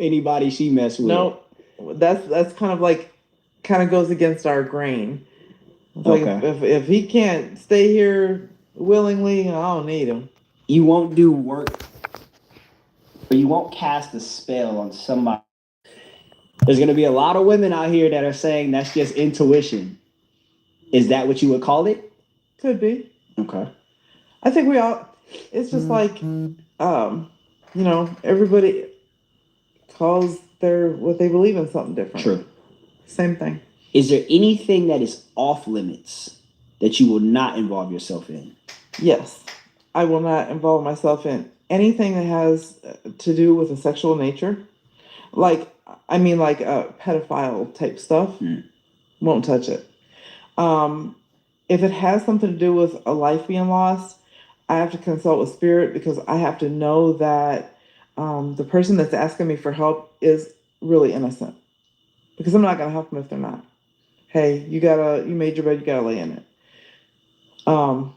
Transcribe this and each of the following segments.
anybody she messed with. Nope. That's kind of goes against our grain. It's like Okay. if he can't stay here willingly, I don't need him. You won't do work, or you won't cast a spell on somebody. There's going to be a lot of women out here that are saying that's just intuition. Is that what you would call it? Could be. Okay. I think we all. It's just like, everybody calls their what they believe in something different. True. Same thing. Is there anything that is off limits that you will not involve yourself in? Yes, I will not involve myself in anything that has to do with a sexual nature. Like, I mean, like pedophile type stuff. Won't touch it. Um, if it has something to do with a life being lost, I have to consult with spirit because I have to know that the person that's asking me for help is really innocent. Because I'm not gonna help them if they're not. Hey, you made your bed, you gotta lay in it. Um,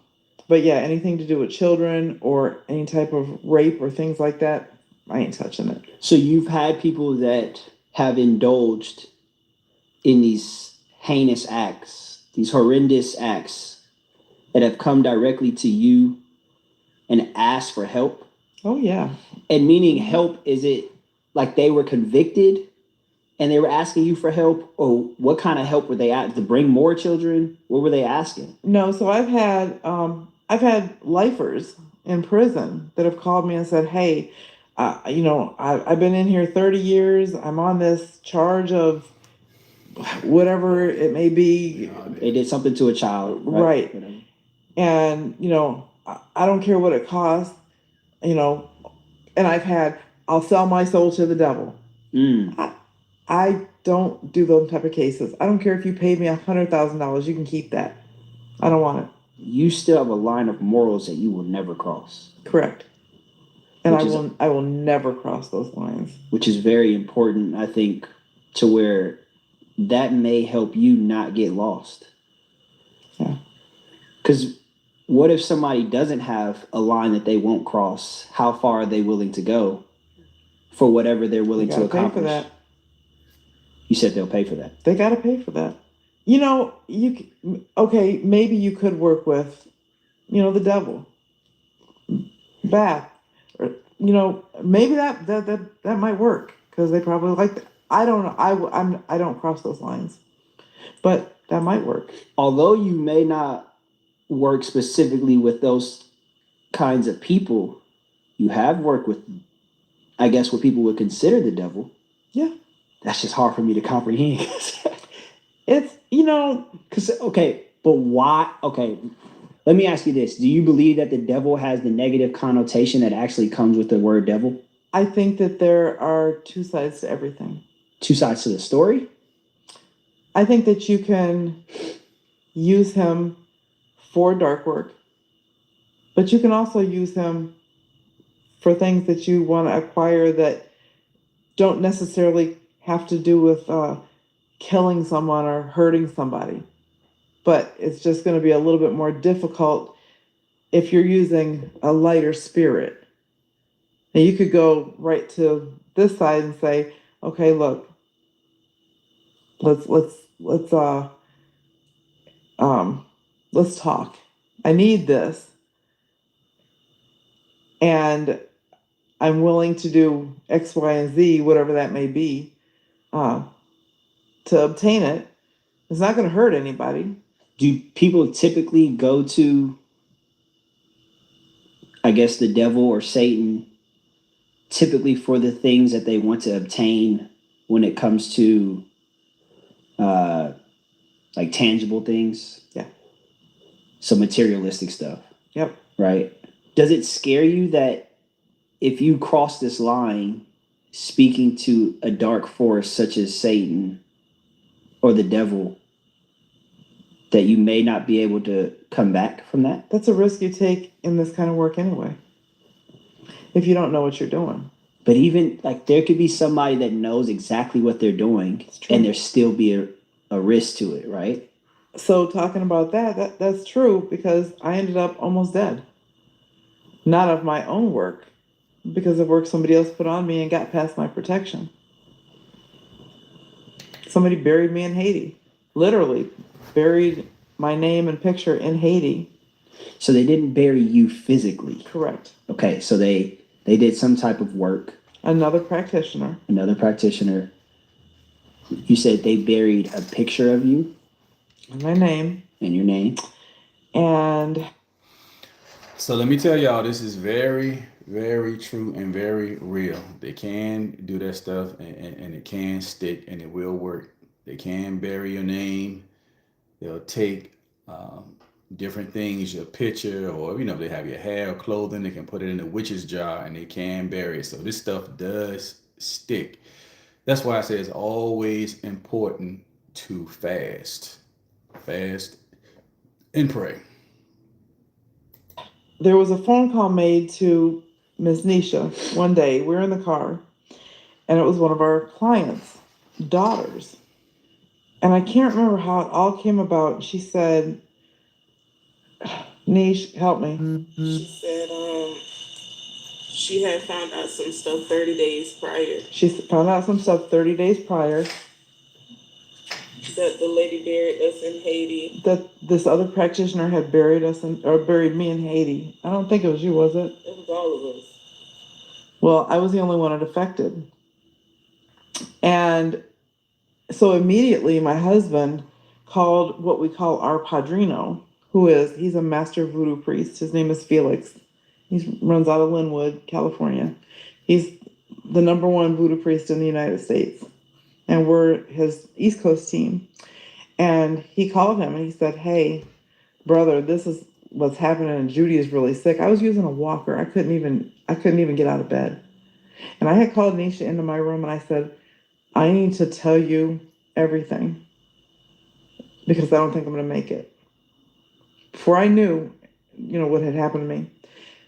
but yeah, anything to do with children or any type of rape or things like that, I ain't touching it. So you've had people that have indulged in these heinous acts, these horrendous acts that have come directly to you and asked for help? Oh yeah. And meaning help, is it like they were convicted and they were asking you for help, or what kind of help were they at? To bring more children? What were they asking? No, so I've had lifers in prison that have called me and said, "Hey, I've been in here 30 years. I'm on this charge of whatever it may be." They did something to a child, right? And I don't care what it costs. You know, and I'll sell my soul to the devil. I don't do those type of cases. I don't care if you paid me $100,000. You can keep that. I don't want it. You still have a line of morals that you will never cross. Correct. And I will never cross those lines. Which is very important, I think, to where that may help you not get lost. Yeah. Because what if somebody doesn't have a line that they won't cross? How far are they willing to go for whatever they're willing to accomplish? Pay for that. You said they'll pay for that. They got to pay for that. Maybe you could work with, the devil, bath, or maybe that might work because they probably like that. I don't know. I don't cross those lines, but that might work. Although you may not work specifically with those kinds of people, you have worked with, I guess, what people would consider the devil. Yeah. That's just hard for me to comprehend. It's, but why? Okay, let me ask you this. Do you believe that the devil has the negative connotation that actually comes with the word devil? I think that there are two sides to everything. Two sides to the story? I think that you can use him for dark work, but you can also use him for things that you want to acquire that don't necessarily have to do with killing someone or hurting somebody. But it's just going to be a little bit more difficult if you're using a lighter spirit. Now you could go right to this side and say, okay, look, let's talk. I need this. And I'm willing to do X, Y, and Z, whatever that may be, to obtain it. It's not going to hurt anybody. Do people typically go to, I guess, the devil or Satan typically for the things that they want to obtain when it comes to like tangible things? Yeah. So materialistic stuff. Yep. Right. Does it scare you that if you cross this line, speaking to a dark force such as Satan or the devil, that you may not be able to come back from that? That's a risk you take in this kind of work anyway, if you don't know what you're doing. But even like there could be somebody that knows exactly what they're doing and there still be a risk to it, right? So talking about that's true because I ended up almost dead. Not of my own work, because of work somebody else put on me and got past my protection. Somebody buried me in Haiti. Literally buried my name and picture in Haiti. So they didn't bury you physically. Correct. Okay, so they did some type of work. Another practitioner. You said they buried a picture of you And my name. and your name. And so let me tell y'all, this is very, very true and very real. They can do that stuff and it can stick and it will work. They can bury your name. They'll take different things, your picture, or they have your hair or clothing. They can put it in a witch's jar and they can bury it. So this stuff does stick. That's why I say it's always important to fast and pray. there was a phone call made to Miss Nisha one day. We were in the car, and it was one of our clients' daughters. And I can't remember how it all came about. She said, Nish, help me. She said she had found out some stuff 30 days prior. She found out some stuff 30 days prior That the lady buried us in Haiti. that this other practitioner had buried me in Haiti. I don't think it was you, was it? It was all of us. Well, I was the only one it affected. And so immediately my husband called what we call our padrino, he's a master voodoo priest. His name is Felix. He runs out of Linwood, California. He's the number one voodoo priest in the United States. And we're his East Coast team. And he called him and he said, hey, brother, this is what's happening and Judy is really sick. I was using a walker. I couldn't even get out of bed. And I had called Nisha into my room and I said, I need to tell you everything because I don't think I'm going to make it. Before I knew, what had happened to me.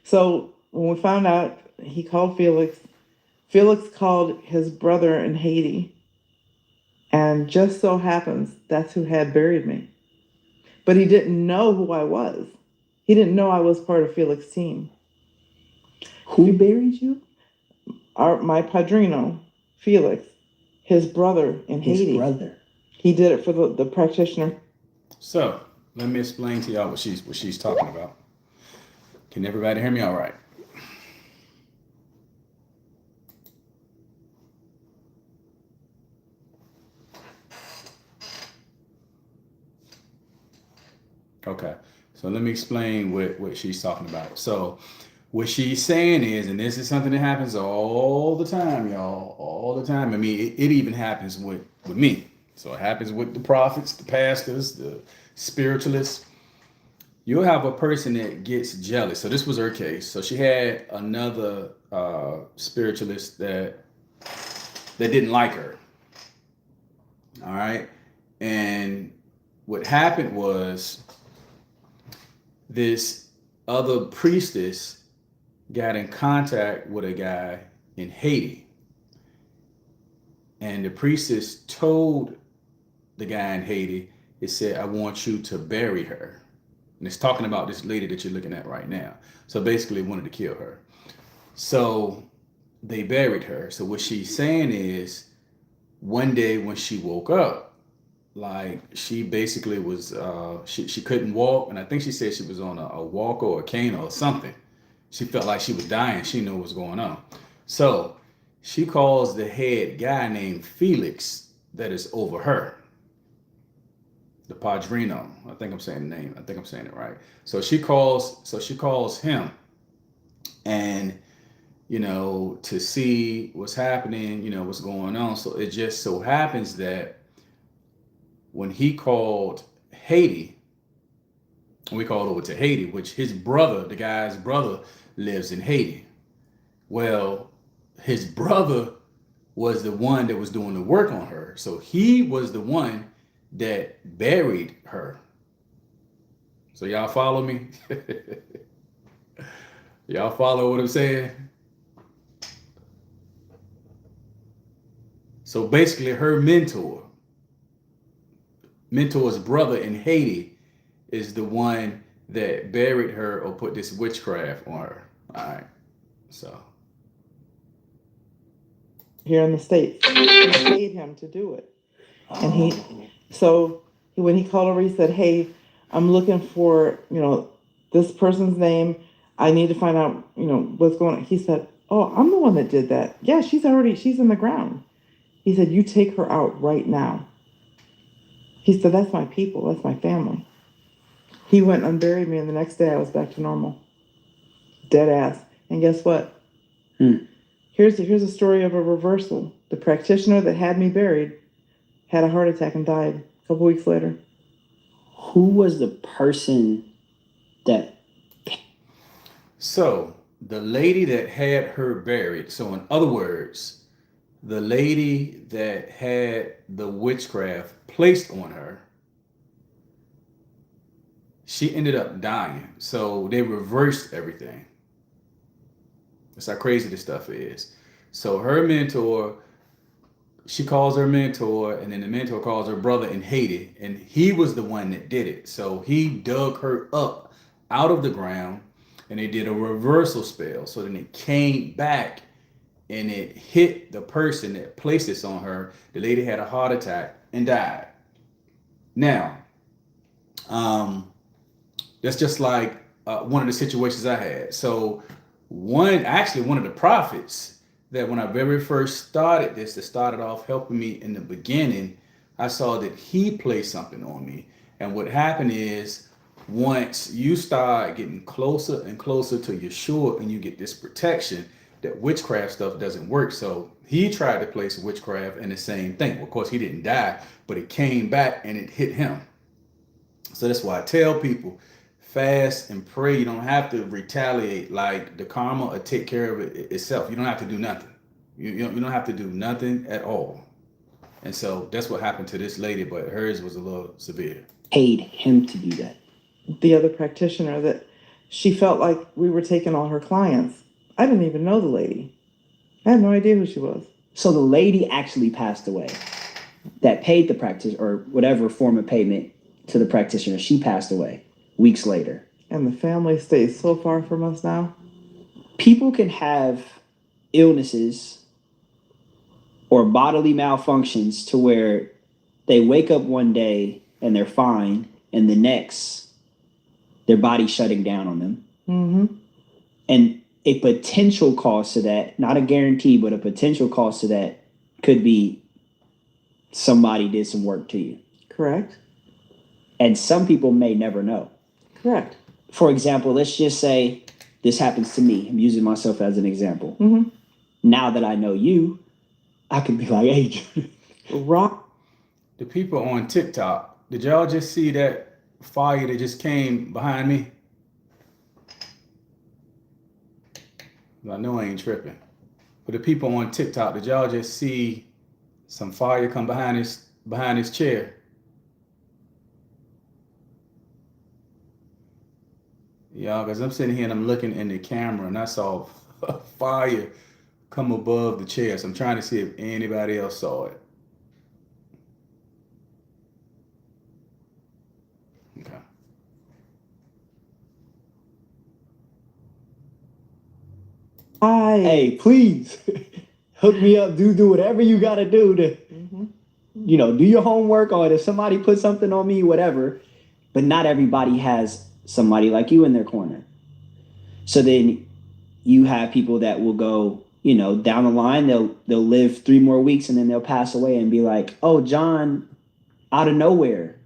So when we found out, he called Felix. Felix called his brother in Haiti. And just so happens, that's who had buried me. But he didn't know who I was. He didn't know I was part of Felix's team. Who buried you? My padrino, Felix, his brother in Haiti. His brother. He did it for the practitioner. So let me explain to y'all what she's talking about. Can everybody hear me all right? Okay, so let me explain what she's talking about. So what she's saying is, and this is something that happens all the time, y'all, all the time. I mean, it even happens with me. So it happens with the prophets, the pastors, the spiritualists. You'll have a person that gets jealous. So this was her case. So she had another spiritualist that didn't like her. All right. And what happened was this other priestess got in contact with a guy in Haiti. And the priestess told the guy in Haiti, it said, I want you to bury her. And it's talking about this lady that you're looking at right now. So basically wanted to kill her. So they buried her. So what she's saying is one day when she woke up, like she basically was, she couldn't walk. And I think she said she was on a walker or a cane or something. She felt like she was dying. She knew what was going on. So she calls the head guy named Felix that is over her. The padrino. I think I'm saying the name. I think I'm saying it right. So she calls him and, to see what's happening, what's going on. So it just so happens that when he called Haiti, we called over to Haiti, which his brother, the guy's brother, lives in Haiti. Well, his brother was the one that was doing the work on her. So he was the one that buried her. So y'all follow me? Y'all follow what I'm saying? So basically her mentor's brother in Haiti is the one that buried her or put this witchcraft on her. All right. So here in the States. He paid him to do it. And when he called over, he said, "Hey, I'm looking for, this person's name. I need to find out, what's going on." He said, "Oh, I'm the one that did that. Yeah, she's in the ground." He said, "You take her out right now." He said, "That's my people. That's my family." He went and buried me, and the next day I was back to normal. Dead ass. And guess what? Here's a story of a reversal. The practitioner that had me buried had a heart attack and died a couple weeks later. Who was the person that... So the lady that had her buried, so in other words, the lady that had the witchcraft placed on her, she ended up dying. So they reversed everything. That's how crazy this stuff is. So her mentor, she calls her mentor, and then the mentor calls her brother in Haiti, and he was the one that did it. So he dug her up out of the ground, and they did a reversal spell. So then it came back, and it hit the person that placed this on her. The lady had a heart attack and died. Now, that's just like one of the situations I had. So one of the prophets that when I very first started this, that started off helping me in the beginning, I saw that he placed something on me. And what happened is, once you start getting closer and closer to Yeshua and you get this protection, that witchcraft stuff doesn't work. So he tried to place witchcraft and the same thing. Well, of course, he didn't die, but it came back and it hit him. So that's why I tell people, fast and pray. You don't have to retaliate. Like, the karma will take care of it itself. You don't have to do nothing. You don't have to do nothing at all. And so that's what happened to this lady, but hers was a little severe. Paid him to do that. The other practitioner, that she felt like we were taking all her clients. I didn't even know the lady. I had no idea who she was. So the lady actually passed away that paid the practitioner, or whatever form of payment to the practitioner. She passed away weeks later. And the family stays so far from us now. People can have illnesses or bodily malfunctions to where they wake up one day and they're fine, and the next, their body's shutting down on them. Mm-hmm. And a potential cause to that, not a guarantee, but a potential cause to that could be somebody did some work to you. Correct. And some people may never know. Correct. For example, let's just say this happens to me. I'm using myself as an example. Mm-hmm. Now that I know you, I could be like, "Hey, rock." The people on TikTok, did y'all just see that fire that just came behind me? I know I ain't tripping. But the people on TikTok, did y'all just see some fire come behind his chair? Yeah, because I'm sitting here and I'm looking in the camera and I saw fire come above the chair. So I'm trying to see if anybody else saw it. Okay. hey, please hook me up. Do whatever you got to do to, do your homework, or if somebody put something on me, whatever." But not everybody has somebody like you in their corner. So then you have people that will go, down the line, they'll live 3 more weeks and then they'll pass away and be like, "Oh, John, out of nowhere,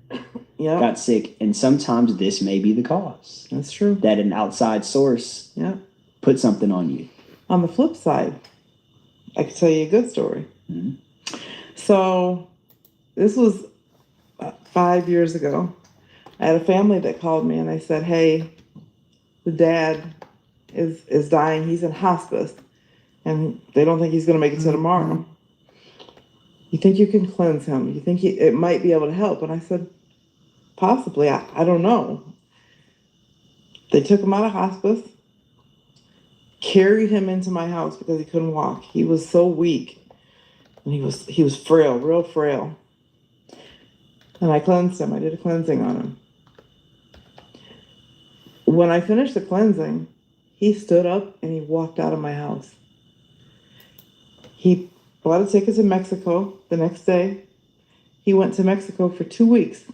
got sick." And sometimes this may be the cause. That's true. That an outside source put something on you. On the flip side, I can tell you a good story. Mm-hmm. So this was 5 years ago. I had a family that called me and they said, "Hey, the dad is dying. He's in hospice and they don't think he's going to make it to tomorrow. You think you can cleanse him? You think it might be able to help?" And I said, "Possibly. I don't know." They took him out of hospice, carried him into my house because he couldn't walk. He was so weak and he was frail, real frail. And I cleansed him. I did a cleansing on him. When I finished the cleansing, he stood up and he walked out of my house. He bought a ticket to Mexico the next day. He went to Mexico for 2 weeks,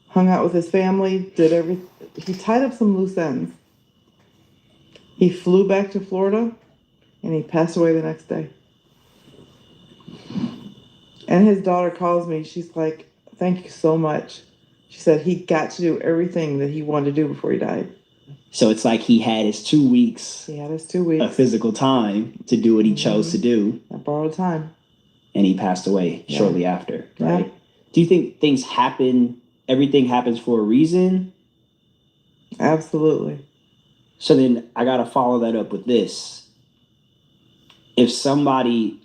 hung out with his family, did everything. He tied up some loose ends. He flew back to Florida, and he passed away the next day. And his daughter calls me. She's like, thank you so much. She said he got to do everything that he wanted to do before he died. So it's like he had his 2 weeks He had his 2 weeks. of physical time to do what he chose to do. I borrowed time. And he passed away shortly after, right? Yeah. Do you think things happen, everything happens for a reason? Absolutely. So then I got to follow that up with this. If somebody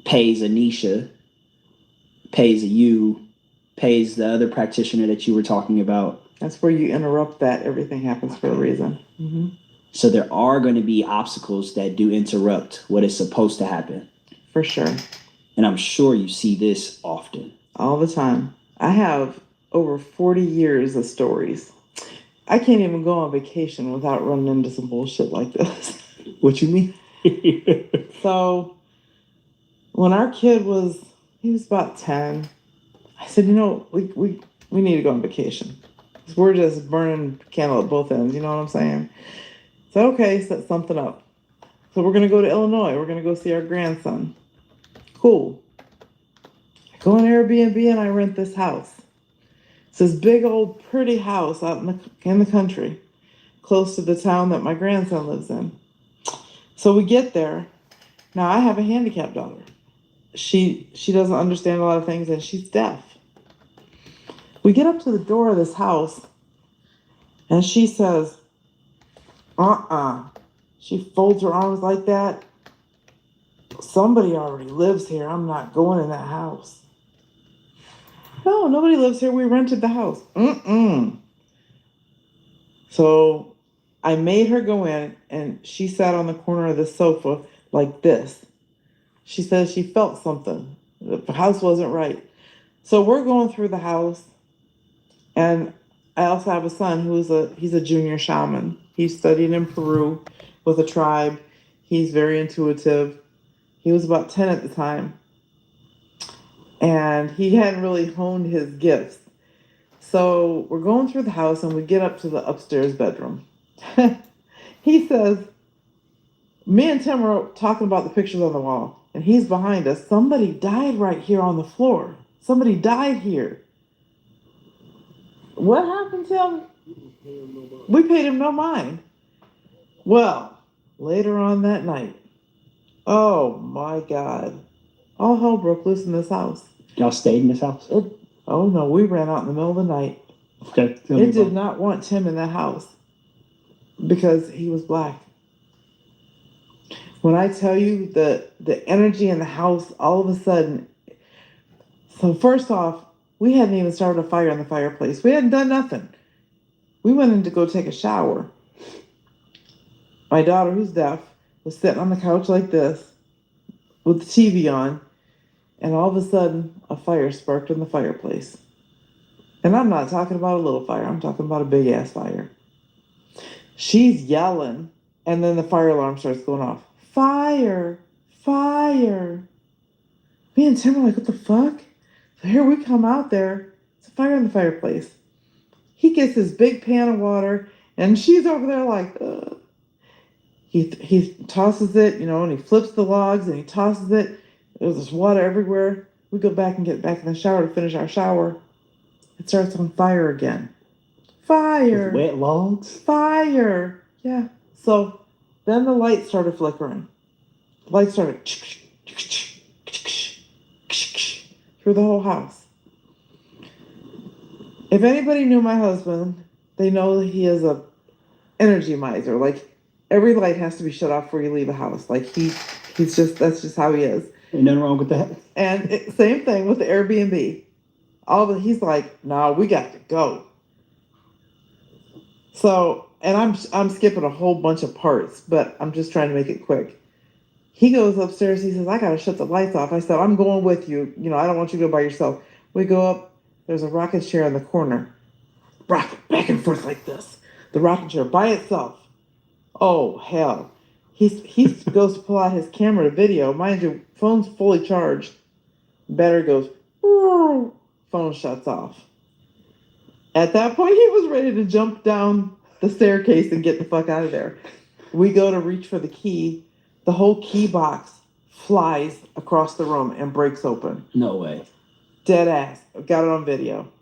pays Anisha, pays you, pays the other practitioner that you were talking about. That's where you interrupt that. Everything happens for a reason. Mm-hmm. So there are going to be obstacles that do interrupt what is supposed to happen. For sure. And I'm sure you see this often. All the time. I have over 40 years of stories. I can't even go on vacation without running into some bullshit like this. What you mean? So when our kid he was about 10, I said, we need to go on vacation. Because we're just burning candle at both ends, you know what I'm saying? So, okay, set something up. So we're going to go to Illinois. We're going to go see our grandson. Cool. I go on Airbnb and I rent this house. It's this big old pretty house out in the country, close to the town that my grandson lives in. So we get there. Now I have a handicapped daughter. She doesn't understand a lot of things and she's deaf. We get up to the door of this house and she says, She folds her arms like that. Somebody already lives here. I'm not going in that house. No, nobody lives here. We rented the house. So I made her go in, and she sat on the corner of the sofa like this. She says she felt something. The house wasn't right. So we're going through the house, and I also have a son he's a junior shaman. He's studied in Peru with a tribe. He's very intuitive. He was about 10 at the time. And he hadn't really honed his gifts. So we're going through the house and we get up to the upstairs bedroom. He says, me and Tim were talking about the pictures on the wall. And he's behind us. Somebody died right here on the floor. Somebody died here. What happened, Tim? We paid him no mind. Well, later on that night, oh my God, all hell broke loose in this house. Y'all stayed in this house? Oh no, we ran out in the middle of the night. Okay. It did not want Tim in that house because he was black. When I tell you the energy in the house, all of a sudden, so first off, we hadn't even started a fire in the fireplace. We hadn't done nothing. We went in to go take a shower. My daughter, who's deaf, was sitting on the couch like this with the TV on, and all of a sudden, a fire sparked in the fireplace. And I'm not talking about a little fire. I'm talking about a big-ass fire. She's yelling, and then the fire alarm starts going off. Fire! Fire! Me and Tim are like, what the fuck? So here we come out there. It's a fire in the fireplace. He gets this big pan of water, and she's over there like, ugh. He tosses it, and he flips the logs, and he tosses it. There's this water everywhere. We go back and get back in the shower to finish our shower. It starts on fire again. Fire! With wet logs? Fire! Yeah. So then the light started flickering. The light started through the whole house. If anybody knew my husband, they know that he is a energy miser. Like, every light has to be shut off before you leave a house. Like, that's just how he is. Ain't nothing wrong with that. And same thing with the Airbnb. He's like, no, we got to go. So, and I'm skipping a whole bunch of parts, but I'm just trying to make it quick. He goes upstairs. He says, I got to shut the lights off. I said, I'm going with you. I don't want you to go by yourself. We go up. There's a rocking chair in the corner. Rock back and forth like this. The rocking chair by itself. Oh, hell. he goes to pull out his camera to video. Mind you, phone's fully charged. Battery goes, phone shuts off. At that point, he was ready to jump down the staircase and get the fuck out of there. We go to reach for the key. The whole key box flies across the room and breaks open. No way. Dead ass. Got it on video.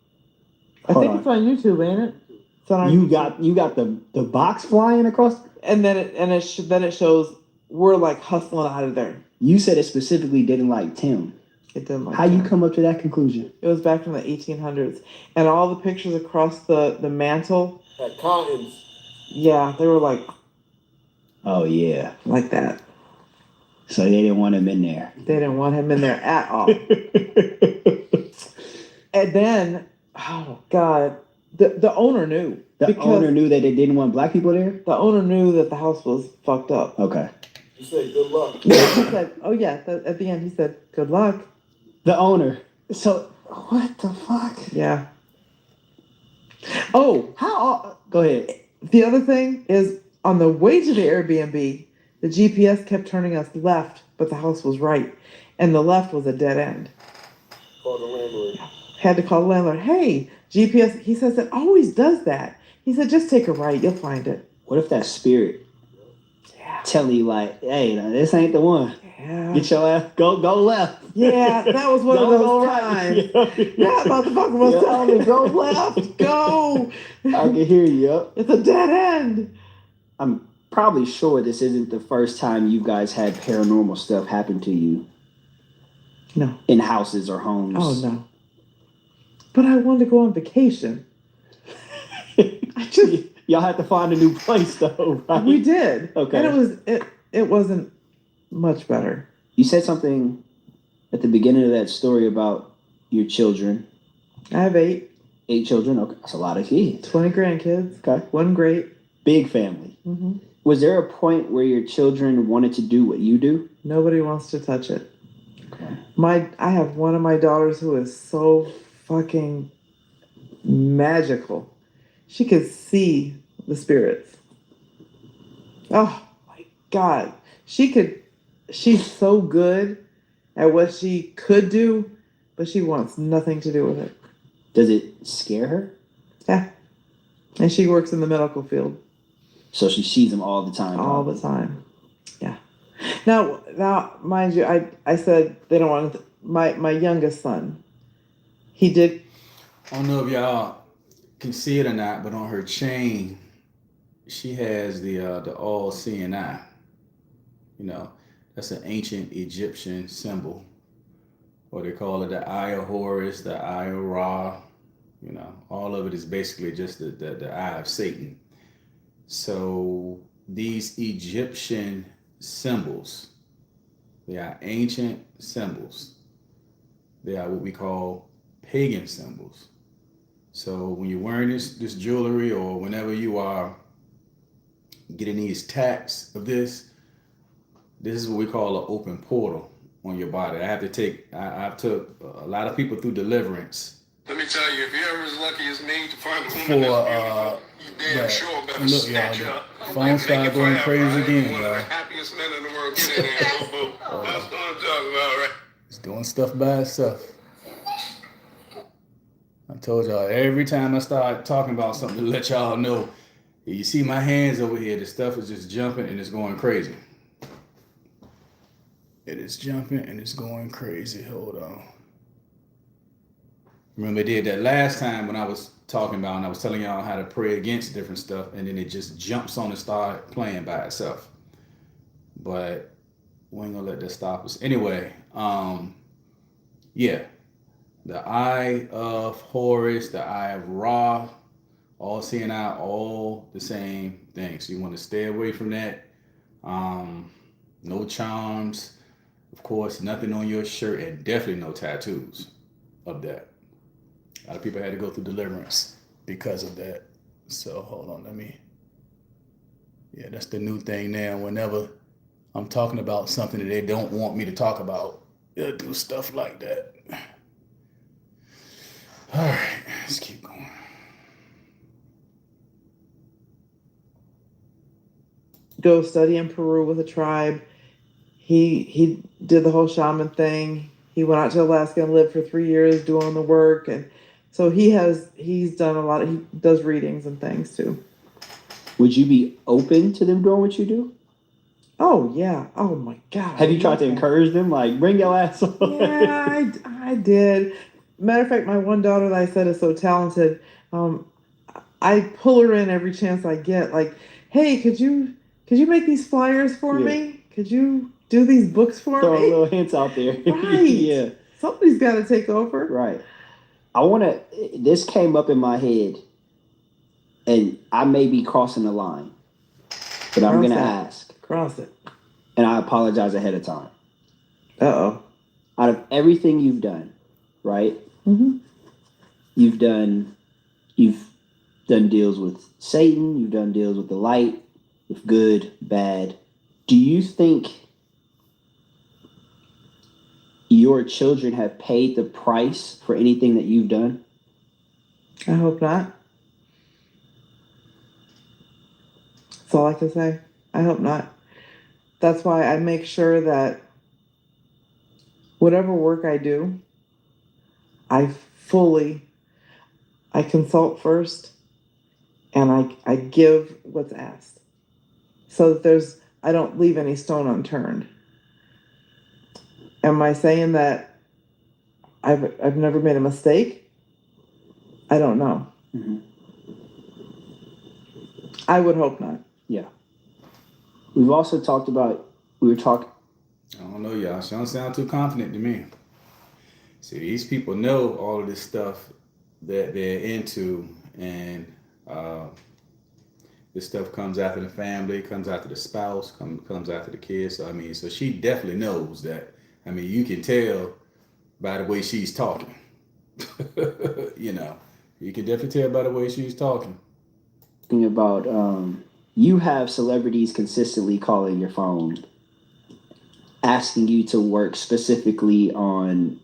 I think it's on YouTube, ain't it? It's on our YouTube. You got the box flying across, and then it shows we're like hustling out of there. You said it specifically didn't like Tim. It didn't like How Tim. You come up to that conclusion? It was back from the 1800s, and all the pictures across the mantle had cottons. Yeah, they were like, oh yeah, like that. So they didn't want him in there. They didn't want him in there at all. And then, oh God, the owner knew. The owner knew that they didn't want black people there? The owner knew that the house was fucked up. Okay. You said good luck. Yeah, he said, oh yeah, at the end he said, good luck. The owner. So, what the fuck? Yeah. Oh, go ahead. The other thing is, on the way to the Airbnb, the GPS kept turning us left, but the house was right. And the left was a dead end. Call the landlord. Had to call the landlord. Hey, GPS, he says it always does that. He said, just take a right, you'll find it. What if that spirit telling you like, hey, this ain't the one. Yeah. Get your ass, go left. Yeah, that was one of those times. Yeah, motherfucker was telling me, go left, go. I can hear you. Yep. It's a dead end. I'm probably sure this isn't the first time you guys had paranormal stuff happen to you. No. In houses or homes. Oh, no. But I wanted to go on vacation. Y'all had to find a new place, though, right? We did. Okay. And it wasn't much better. You said something at the beginning of that story about your children. I have 8. 8 children? Okay. That's a lot of kids. 20 grandkids. Okay. 1 great. Big family. Mm-hmm. Was there a point where your children wanted to do what you do? Nobody wants to touch it. Okay. I have one of my daughters who is so fucking magical. She could see the spirits. Oh my God. She's so good at what she could do, but she wants nothing to do with it. Does it scare her? Yeah. And she works in the medical field. So she sees them all the time. All the time. Yeah. Now, mind you, I said they don't want to, my youngest son, he did. I don't know if y'all can see it or not, but on her chain, she has the all-seeing eye. You know, that's an ancient Egyptian symbol. Or they call it the Eye of Horus, the Eye of Ra. You know, all of it is basically just the eye of Satan. So these Egyptian symbols, they are ancient symbols. They are what we call pagan symbols. So when you're wearing this jewelry, or whenever you are getting these attacks of this is what we call an open portal on your body. I've took a lot of people through deliverance. Let me tell you, if you're ever as lucky as me to find a woman that's beautiful, you damn sure better snatch her up. Phone started going crazy again, One y'all. of the happiest men in the world. Get in there, boo-boo. That's what I'm talking about, right? It's doing stuff by itself. I told y'all, every time I start talking about something to let y'all know, you see my hands over here, the stuff is just jumping and it's going crazy. It is jumping and it's going crazy. Hold on. Remember I did that last time when I was talking about, and I was telling y'all how to pray against different stuff, and then it just jumps on and start playing by itself. But we ain't gonna let that stop us. Anyway, yeah. The Eye of Horus, the Eye of Ra, all seeing eye, all the same thing. So you want to stay away from that. No charms, of course, nothing on your shirt, and definitely no tattoos of that. A lot of people had to go through deliverance because of that. So hold on, yeah, that's the new thing now. Whenever I'm talking about something that they don't want me to talk about, they'll do stuff like that. All right, let's keep going. go study in Peru with a tribe. He did the whole shaman thing. He went out to Alaska and lived for 3 years doing the work, and so he's done a lot. He does readings and things too. Would you be open to them doing what you do? Oh yeah. Oh my God. Have you tried to encourage them, like bring your ass on? Yeah, I did. Matter of fact, my one daughter that I said is so talented. I pull her in every chance I get. Like, hey, could you make these flyers for me? Could you do these books for Throw me? little hints out there. Right. Yeah. Somebody's got to take over. Right. This came up in my head, and I may be crossing the line, but I'm going to ask. Cross it. And I apologize ahead of time. Uh-oh. Out of everything you've done, right? Mm-hmm. You've done deals with Satan. You've done deals with the light, with good, bad. Do you think your children have paid the price for anything that you've done? I hope not. That's all I can say. I hope not. That's why I make sure that whatever work I do, I consult first, and I give what's asked, so that I don't leave any stone unturned. Am I saying that I've never made a mistake? I don't know. Mm-hmm. I would hope not. Yeah. We've also talked about, I don't know, y'all. She don't sound too confident to me. See, these people know all of this stuff that they're into, and this stuff comes after the family, comes after the spouse, comes after the kids. So, so she definitely knows that. You can tell by the way she's talking. You can definitely tell by the way she's talking. Thinking about, you have celebrities consistently calling your phone, asking you to work specifically on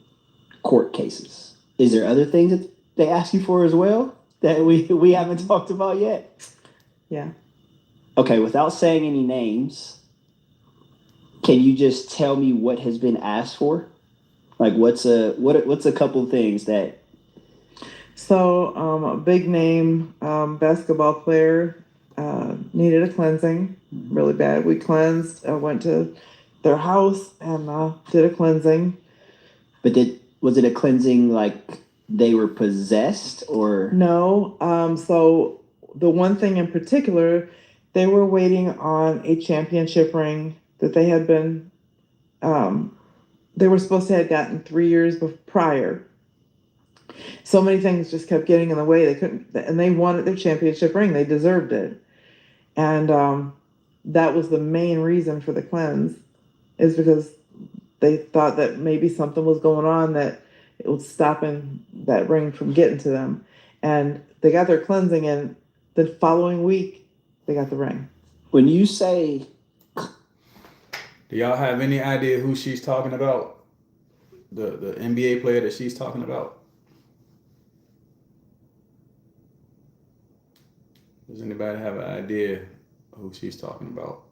court cases. Is there other things that they ask you for as well that we haven't talked about yet? Yeah. Okay, without saying any names, can you just tell me what has been asked for? Like what's a couple of things that... So a big name basketball player needed a cleansing really bad. We cleansed. I went to their house and did a cleansing. But was it a cleansing like they were possessed or? No. So the one thing in particular, they were waiting on a championship ring that they had been, they were supposed to have gotten 3 years prior. So many things just kept getting in the way. They couldn't, and they wanted their championship ring. They deserved it. And that was the main reason for the cleanse, is because they thought that maybe something was going on that it was stopping that ring from getting to them. And they got their cleansing, and the following week, they got the ring. When you say... Do y'all have any idea who she's talking about? The NBA player that she's talking about? Does anybody have an idea who she's talking about?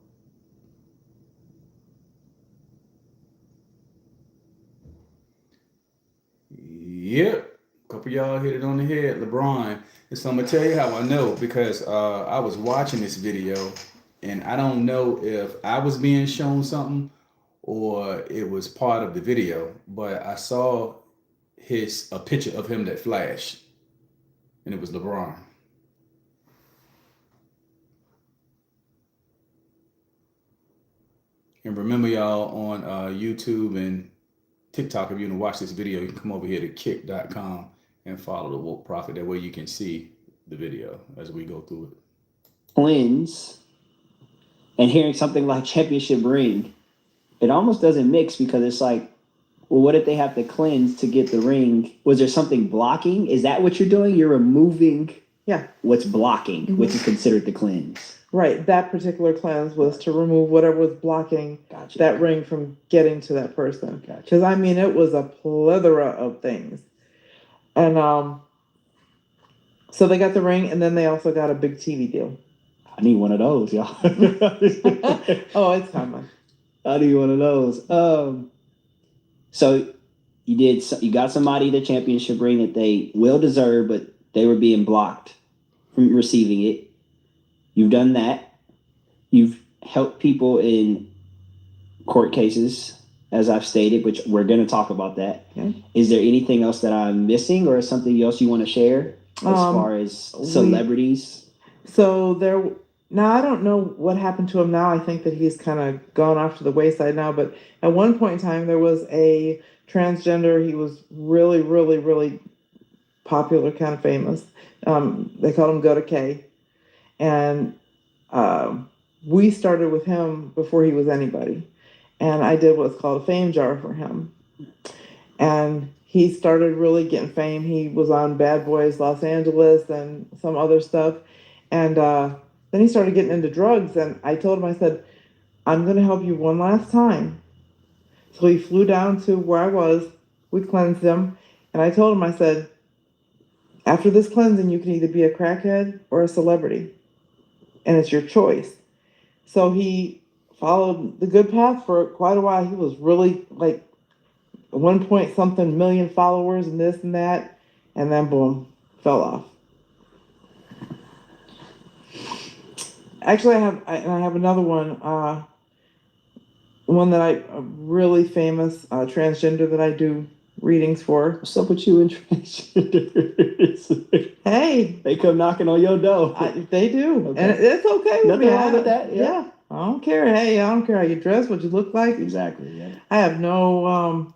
Yep. A couple of y'all hit it on the head. LeBron. And so I'm going to tell you how I know, because I was watching this video, and I don't know if I was being shown something or it was part of the video, but I saw a picture of him that flashed, and it was LeBron. And remember, y'all, on YouTube and TikTok, if you want to watch this video, you can come over here to kick.com and follow the Woke Prophet. That way you can see the video as we go through it. Cleanse and hearing something like championship ring, it almost doesn't mix, because it's like, well, what if they have to cleanse to get the ring? Was there something blocking? Is that what you're doing? You're removing what's blocking, which is considered the cleanse. Right. That particular cleanse was to remove whatever was blocking that ring from getting to that person. Because, it was a plethora of things. And so they got the ring, and then they also got a big TV deal. I need one of those, y'all. Oh, it's coming. I need one of those. So you got somebody the championship ring that they well deserved, but they were being blocked from receiving it. You've done that. You've helped people in court cases, as I've stated, which we're going to talk about that. Okay. Is there anything else that I'm missing, or something else you want to share as far as celebrities? Now I don't know what happened to him now. I think that he's kind of gone off to the wayside now. But at one point in time, there was a transgender. He was really, really, really popular, kind of famous. They called him Go to K, and we started with him before he was anybody. And I did what's called a fame jar for him. And he started really getting fame. He was on Bad Boys Los Angeles and some other stuff. And then he started getting into drugs. And I told him, I said, I'm going to help you one last time. So he flew down to where I was. We cleansed him. And I told him, I said, after this cleansing, you can either be a crackhead or a celebrity. And it's your choice. So he followed the good path for quite a while. He was really like 1 point something million followers and this and that. And then boom, fell off. Actually, I have another one. One that a really famous transgender that I do readings for. What's up with you and transgenders? Hey, they come knocking on your door. They do, okay. And it's okay with Nothing me. wrong with that. Yeah, I don't care. Hey, I don't care how you dress, what you look like. Exactly. Yeah. I have no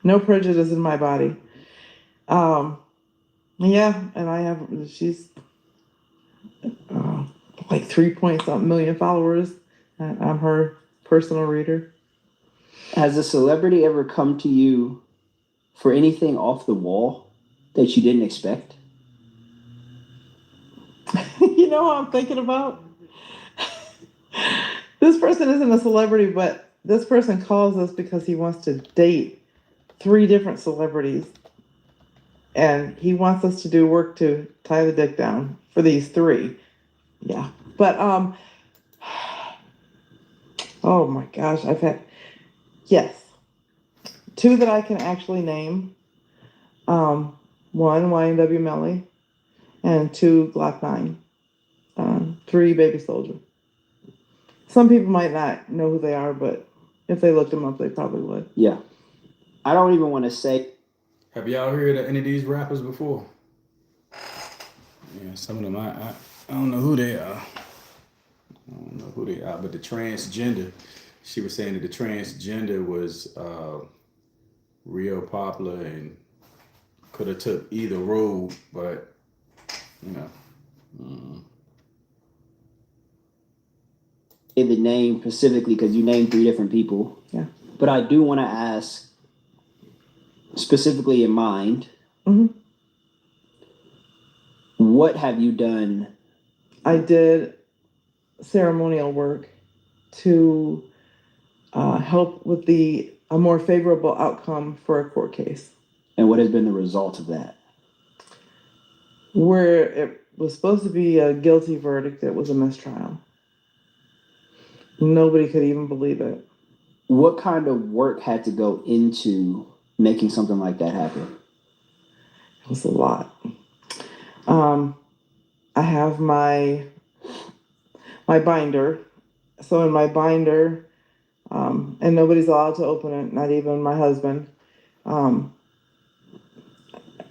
prejudice in my body. Yeah, and I have. She's like 3 point something million followers. I'm her personal reader. Has a celebrity ever come to you for anything off the wall that you didn't expect? You know what I'm thinking about? This person isn't a celebrity, but this person calls us because he wants to date 3 different celebrities. And he wants us to do work to tie the dick down for these 3. Yeah. But, oh my gosh, I've had, yes, 2 that I can actually name. 1, YNW Melly, and 2, Glock 9. 3, Baby Soldier. Some people might not know who they are, but if they looked them up, they probably would. Yeah. I don't even want to say. Have y'all heard of any of these rappers before? Yeah, some of them I don't know who they are. But the transgender, she was saying that the transgender was real popular and could have took either road, but you know. The name specifically because you named 3 different people. Yeah. But I do want to ask, specifically in mind, what have you done? I did ceremonial work to help with a more favorable outcome for a court case. And what has been the result of that? Where it was supposed to be a guilty verdict, it was a mistrial. Nobody could even believe it. What kind of work had to go into making something like that happen? It was a lot. I have my binder. So in my binder, and nobody's allowed to open it, not even my husband.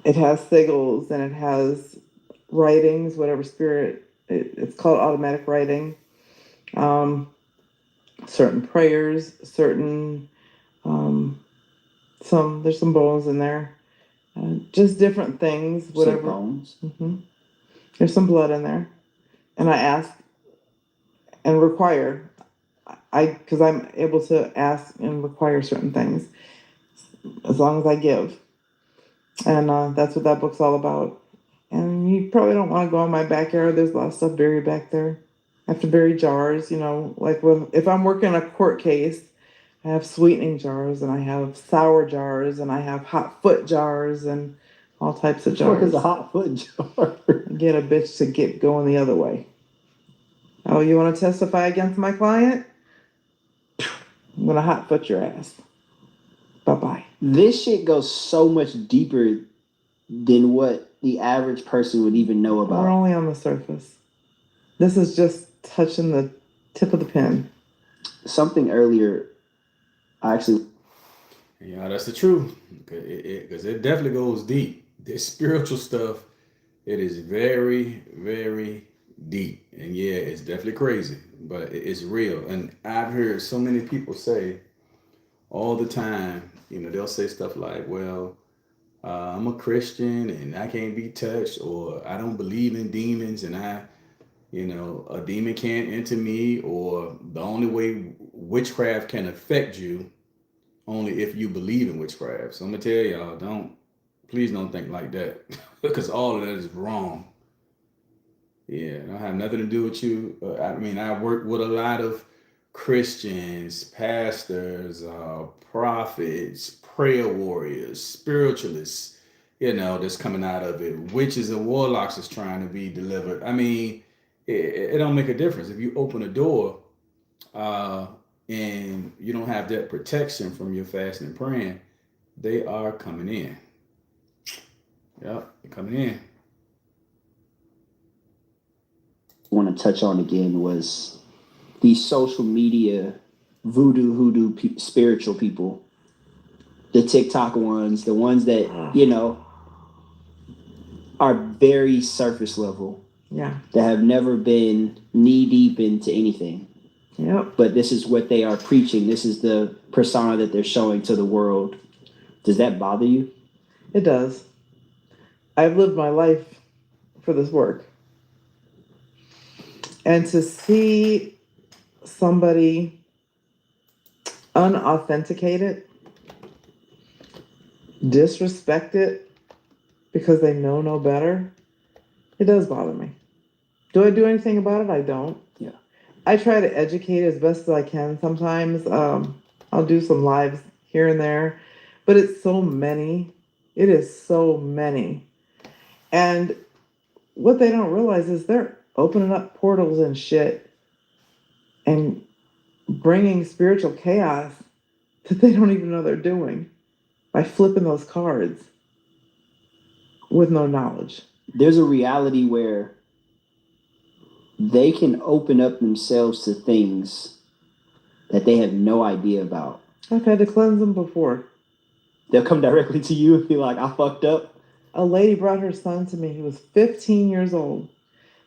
It has sigils and it has writings, whatever spirit. It's called automatic writing. Certain prayers, certain there's some bones in there, just different things, whatever. Bones. There's some blood in there, and I ask and require, because I'm able to ask and require certain things as long as I give, and that's what that book's all about. And you probably don't want to go in my backyard. There's a lot of stuff buried back there. I have to bury jars, like if I'm working a court case, I have sweetening jars, and I have sour jars, and I have hot foot jars, and all types of jars. What is a hot foot jar? Get a bitch to get going the other way. Oh, you want to testify against my client? I'm going to hot foot your ass. Bye-bye. This shit goes so much deeper than what the average person would even know about. We're only on the surface. This is just touching the tip of the pen. Something earlier, I actually... Yeah, that's the truth. Because it definitely goes deep. This spiritual stuff, it is very, very deep. And yeah, it's definitely crazy, but it's real. And I've heard so many people say all the time, they'll say stuff like, well, I'm a Christian and I can't be touched, or I don't believe in demons and a demon can't enter me, or the only way witchcraft can affect you only if you believe in witchcraft. So I'm gonna tell y'all, please don't think like that because all of that is wrong. Yeah, it don't have nothing to do with you. I work with a lot of Christians, pastors, prophets, prayer warriors, spiritualists, that's coming out of it. Witches and warlocks is trying to be delivered. It don't make a difference. If you open a door and you don't have that protection from your fasting and praying, they are coming in. Yep, they're coming in. Want to touch on again was these social media hoodoo spiritual people, the TikTok ones, the ones that are very surface level, that have never been knee deep into anything. Yep. But this is what they are preaching. This is the persona that they're showing to the world. Does that bother you? It does. I've lived my life for this work. And to see somebody unauthenticated, disrespected because they know no better, it does bother me. Do I do anything about it? I don't. Yeah. I try to educate as best as I can. Sometimes I'll do some lives here and there, but it's so many. It is so many. And what they don't realize is they're opening up portals and shit and bringing spiritual chaos that they don't even know they're doing by flipping those cards with no knowledge. There's a reality where they can open up themselves to things that they have no idea about. I've had to cleanse them before. They'll come directly to you and be like, I fucked up. A lady brought her son to me. He was 15 years old.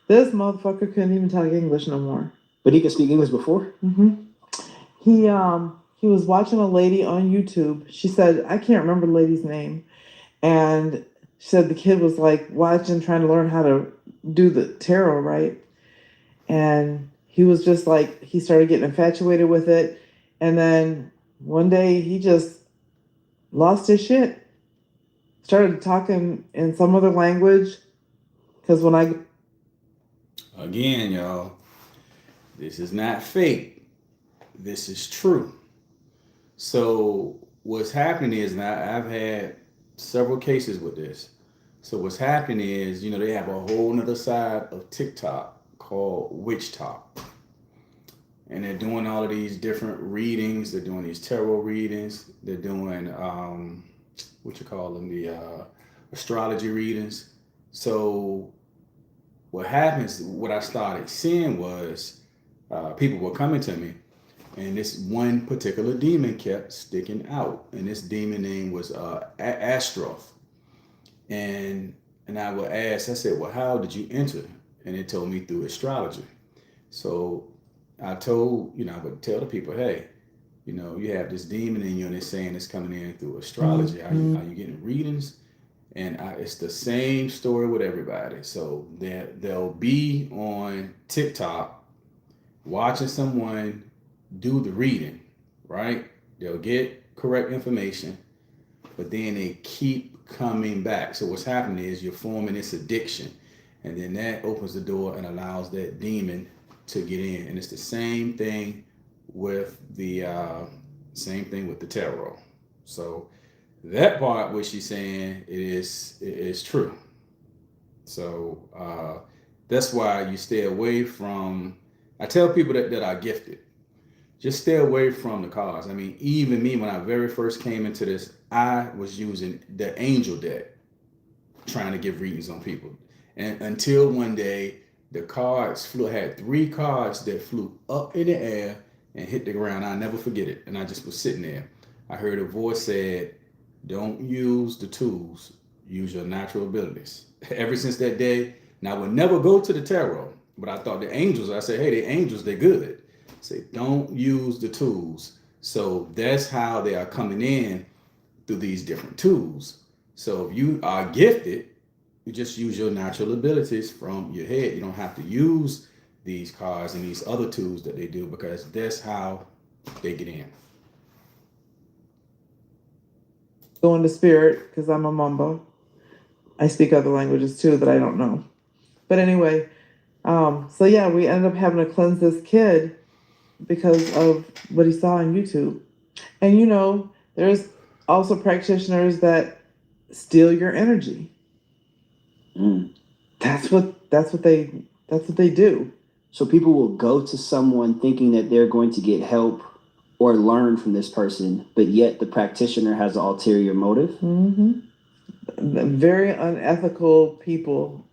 This motherfucker couldn't even talk English no more. But he could speak English before? Mm-hmm. He was watching a lady on YouTube. She said, I can't remember the lady's name. And she said the kid was like watching, trying to learn how to do the tarot, right? And he was just like, he started getting infatuated with it. And then one day he just lost his shit. Started talking in some other language. Because Again, y'all, this is not fake. This is true. So what's happening is, now I've had several cases with this. So what's happening is, they have a whole nother side of TikTok called Witch Talk. And they're doing all of these different readings. They're doing these tarot readings. They're doing, the astrology readings. So what happens, what I started seeing was people were coming to me, and this one particular demon kept sticking out. And this demon name was Astroth. And I would ask, I said, well, how did you enter? And it told me through astrology. So I told, I would tell the people, hey, you have this demon in you and it's saying it's coming in through astrology. Mm-hmm. Are you getting readings? And it's the same story with everybody. So they'll be on TikTok watching someone do the reading, right? They'll get correct information, but then they keep coming back. So what's happening is you're forming this addiction, and then that opens the door and allows that demon to get in. And it's the same thing with the tarot. So that part, what she's saying, is true. So that's why you stay away from I tell people that are gifted, just stay away from the cards. I mean, even me, when I very first came into this, I was using the angel deck trying to give readings on people. And until one day, the cards flew, I had 3 cards that flew up in the air and hit the ground. I'll never forget it. And I just was sitting there. I heard a voice said, don't use the tools, use your natural abilities. Ever since that day, now I would never go to the tarot, but I thought the angels, I said, hey, the angels, they're good. Say, don't use the tools. So that's how they are coming in through these different tools. So if you are gifted, you just use your natural abilities from your head. You don't have to use these cards and these other tools that they do, because that's how they get in. Go into spirit, because I'm a mumbo. I speak other languages too that I don't know. But anyway, so yeah, we ended up having to cleanse this kid because of what he saw on YouTube. And you know, there's also practitioners that steal your energy. That's what they do. So people will go to someone thinking that they're going to get help or learn from this person, but yet the practitioner has an ulterior motive. Mm-hmm. Very unethical people.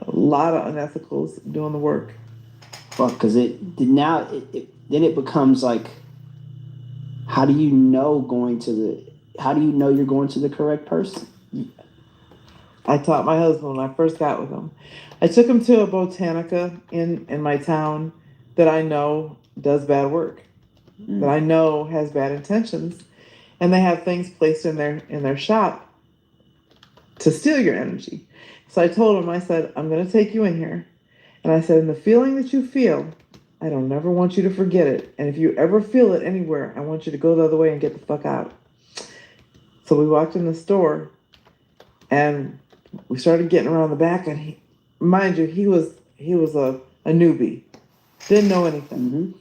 A lot of unethicals doing the work. Well, because then it becomes like, how do you know you're going to the correct person? I taught my husband when I first got with him. I took him to a botanica in my town that I know does bad work, that I know has bad intentions, and they have things placed in their shop to steal your energy. So I told him, I said, I'm going to take you in here, and I said, and the feeling that you feel, I don't never want you to forget it. And if you ever feel it anywhere, I want you to go the other way and get the fuck out. So we walked in the store, and we started getting around the back, and mind you, he was a newbie, didn't know anything. Mm-hmm.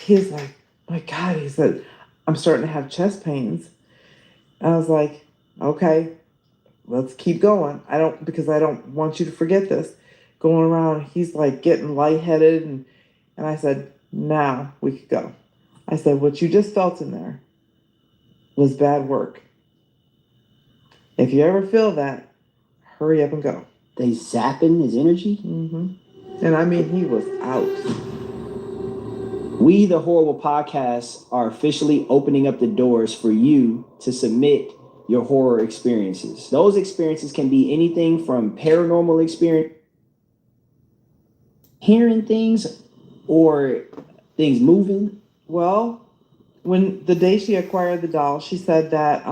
He's like, my God, he said, I'm starting to have chest pains. And I was like, okay, let's keep going. I don't want you to forget this. Going around, he's like getting lightheaded, and I said, now we could go. I said, what you just felt in there was bad work. If you ever feel that, hurry up and go. They zapping his energy? Mm-hmm. And I mean, he was out. We, the Horrible Podcast, are officially opening up the doors for you to submit your horror experiences. Those experiences can be anything from paranormal experience, hearing things, or things moving. Well, when the day she acquired the doll, she said that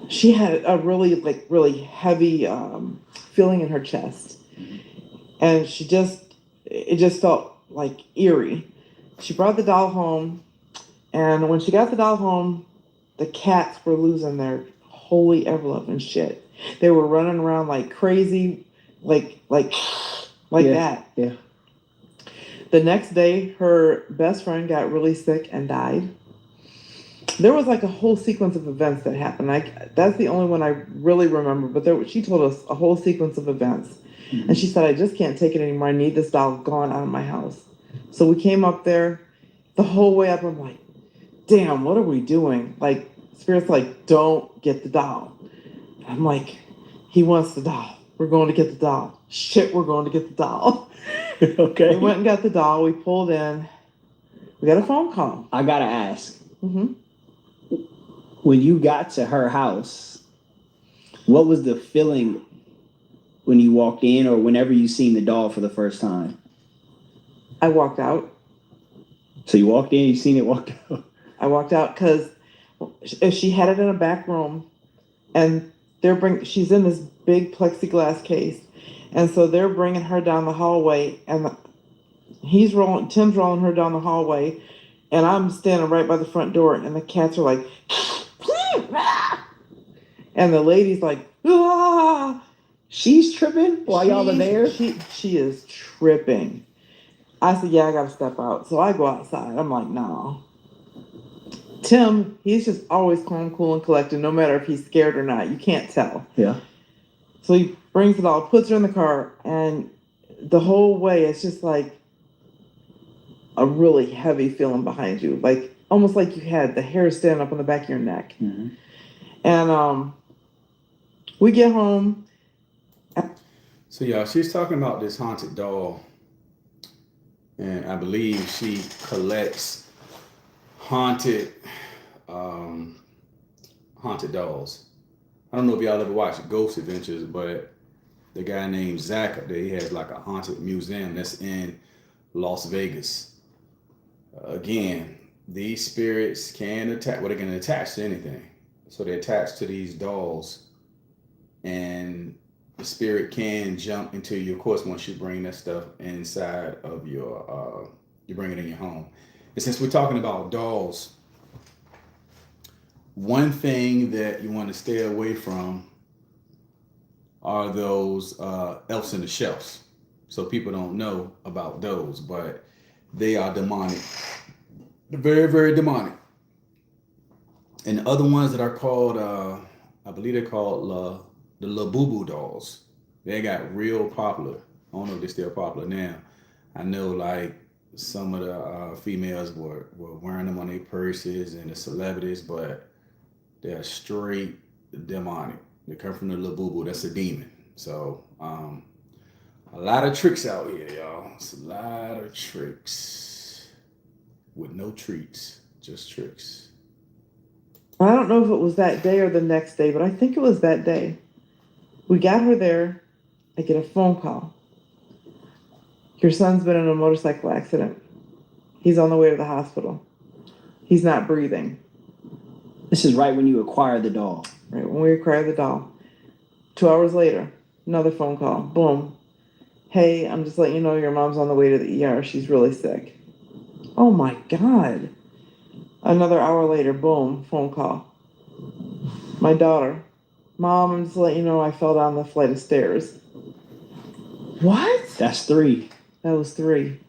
she had a really heavy feeling in her chest, and it just felt like eerie. She brought the doll home, and when she got the doll home, the cats were losing their holy ever-loving shit. They were running around like crazy, like that. Yeah. The next day, her best friend got really sick and died. There was like a whole sequence of events that happened. That's the only one I really remember. But she told us a whole sequence of events. Mm-hmm. And she said, I just can't take it anymore. I need this doll gone out of my house. So we came up there. The whole way up, I'm like, damn, what are we doing? Like, Spirit's like, don't get the doll. I'm like, he wants the doll. We're going to get the doll. Shit, we're going to get the doll. Okay. We went and got the doll. We pulled in. We got a phone call. I gotta ask. Mm-hmm. When you got to her house, what was the feeling when you walked in, or whenever you seen the doll for the first time? I walked out. So you walked in, you seen it, walked out. I walked out because she had it in a back room, and she's in this big plexiglass case, and so they're bringing her down the hallway, and Tim's rolling her down the hallway, and I'm standing right by the front door, and the cats are like, and the lady's like, ah! She's tripping while y'all are there? She is tripping. I said, yeah, I gotta step out. So I go outside. I'm like, no. Tim, he's just always calm, cool, and collected, no matter if he's scared or not. You can't tell. Yeah. So he brings it all, puts her in the car, and the whole way, it's just like a really heavy feeling behind you, like almost like you had the hair stand up on the back of your neck. Mm-hmm. And we get home. So y'all, she's talking about this haunted doll, and I believe she collects haunted dolls. I don't know if y'all ever watched Ghost Adventures, but the guy named Zach up there, he has like a haunted museum that's in Las Vegas. Again, these spirits can attach, well, they can attach to anything. So they attach to these dolls, and the spirit can jump into you, of course, once you bring that stuff inside of your, you bring it in your home. And since we're talking about dolls, one thing that you want to stay away from are those elves in the shelves. So people don't know about those, but they are demonic. They're very, very demonic. And the other ones that are called, I believe they're called the Labubu dolls. They got real popular. I don't know if they're still popular now. I know like some of the females were wearing them on their purses, and the celebrities, but they're straight demonic. They come from the Labubu. That's a demon. So a lot of tricks out here, y'all. It's a lot of tricks with no treats, just tricks. I don't know if it was that day or the next day, but I think it was that day. We got her there. I get a phone call. Your son's been in a motorcycle accident. He's on the way to the hospital. He's not breathing. This is right when you acquire the doll. Right when we acquired the doll. 2 hours later, another phone call. Boom. Hey, I'm just letting you know your mom's on the way to the ER. She's really sick. Oh my God. Another hour later, boom, phone call. My daughter. Mom, I'm just letting you know I fell down the flight of stairs. What? That's 3. That was 3.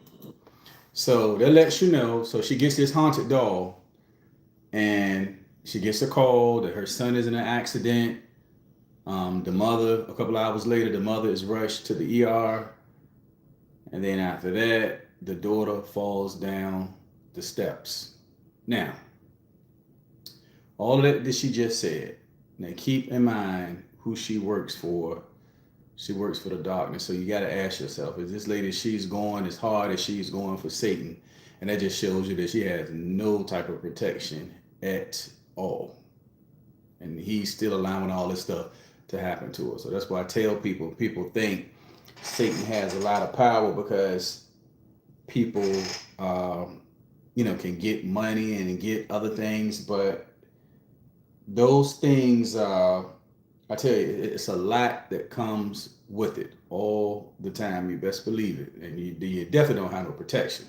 So that lets you know. So she gets this haunted doll, and she gets a call that her son is in an accident. The mother, a couple hours later, the mother is rushed to the ER. And then after that, the daughter falls down the steps. Now, all that she just said, now keep in mind who she works for. She works for the darkness. So you got to ask yourself, is this lady, she's going as hard as she's going for Satan? And that just shows you that she has no type of protection at all. And he's still allowing all this stuff to happen to her. So that's why I tell people think Satan has a lot of power because people, can get money and get other things. But those things, I tell you, it's a lot that comes with it all the time. You best believe it. And you definitely don't have no protection.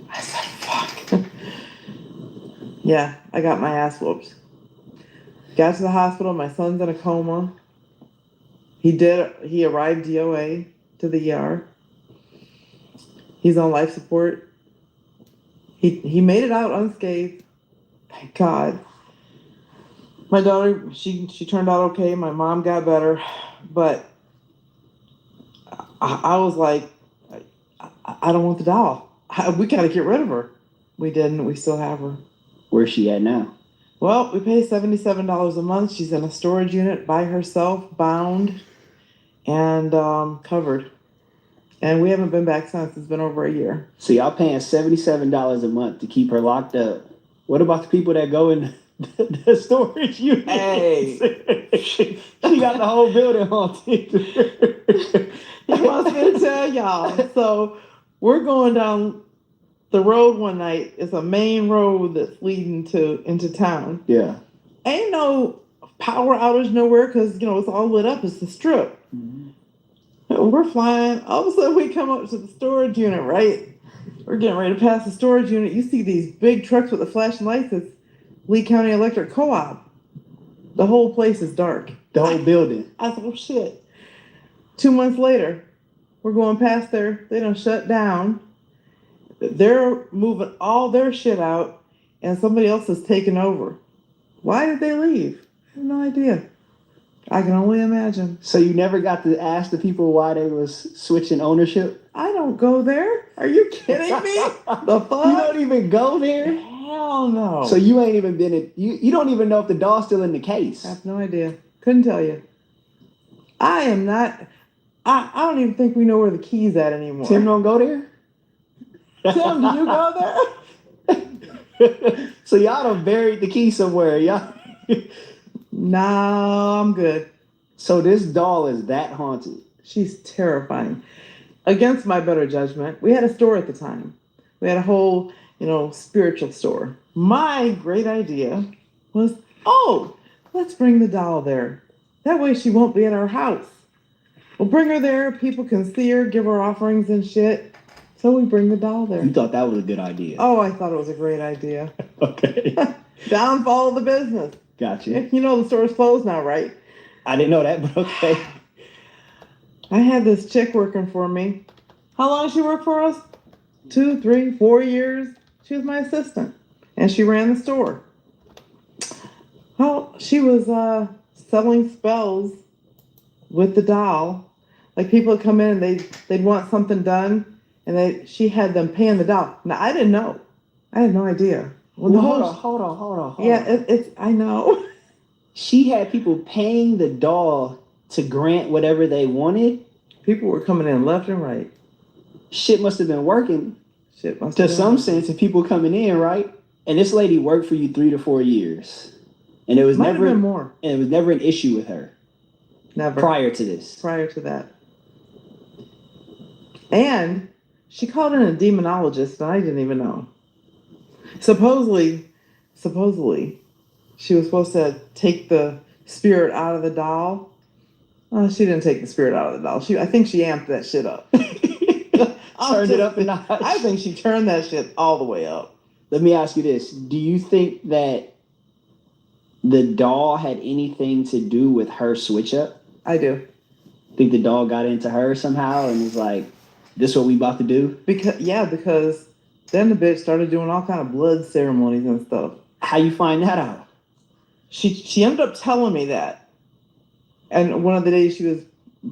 I said, fuck. Yeah, I got my ass whooped. Got to the hospital. My son's in a coma. He arrived DOA to the ER. He's on life support. He made it out unscathed. Thank God. My daughter, she turned out okay. My mom got better. But I was like, I don't want the doll. We got to get rid of her. We didn't. We still have her. Where's she at now? Well, we pay $77 a month. She's in a storage unit by herself, bound, and covered. And we haven't been back since. It's been over a year. So y'all paying $77 a month to keep her locked up. What about the people that go in the storage unit? Hey. She got the whole building haunted. He wants me to tell y'all. So we're going down the road one night. It's a main road that's leading into town. Yeah. Ain't no power outage nowhere because, it's all lit up. It's the strip. Mm-hmm. We're flying. All of a sudden, we come up to the storage unit, right? We're getting ready to pass the storage unit. You see these big trucks with the flashing lights. It's Lee County Electric Co-op. The whole place is dark. The whole building. I thought, oh, shit. 2 months later, we're going past there. They done shut down. They're moving all their shit out, and somebody else is taking over. Why did they leave? I have no idea. I can only imagine. So you never got to ask the people why they was switching ownership? I don't go there. Are you kidding me? The fuck? You don't even go there? Hell no. So you ain't even been in, you don't even know if the doll's still in the case. I have no idea. Couldn't tell you. I am not. I don't even think we know where the key's at anymore. Tim don't go there? Tim, do you go there? So y'all done buried the key somewhere, y'all. No, I'm good. So this doll is that haunted. She's terrifying. Against my better judgment, we had a store at the time. We had a whole, spiritual store. My great idea was, let's bring the doll there. That way she won't be at our house. We'll bring her there. People can see her, give her offerings and shit. So we bring the doll there. You thought that was a good idea. Oh, I thought it was a great idea. Okay. Downfall of the business. Gotcha. You know the store's closed now, right? I didn't know that, but okay. I had this chick working for me. How long did she work for us? 2, 3, 4 years. She was my assistant. And she ran the store. Well, she was selling spells with the doll. Like people would come in and they'd want something done, and she had them paying the doll. Now I didn't know. I had no idea. Well, hold on. Yeah, it's I know. She had people paying the doll to grant whatever they wanted. People were coming in left and right. Shit must have been working. Shit must to have been some working. sense of people coming in, right? And this lady worked for you 3 to 4 years, and it was Might have never been more. And it was never an issue with her. Never. Prior to this. Prior to that. And she called in a demonologist, and I didn't even know. Supposedly, she was supposed to take the spirit out of the doll. Oh, she didn't take the spirit out of the doll. I think she amped that shit up. Turned it up a notch. I think she turned that shit all the way up. Let me ask you this. Do you think that the doll had anything to do with her switch up? I do. Think the doll got into her somehow and was like, this is what we about to do? Because then the bitch started doing all kind of blood ceremonies and stuff. How you find that out? She ended up telling me that. And one of the days she was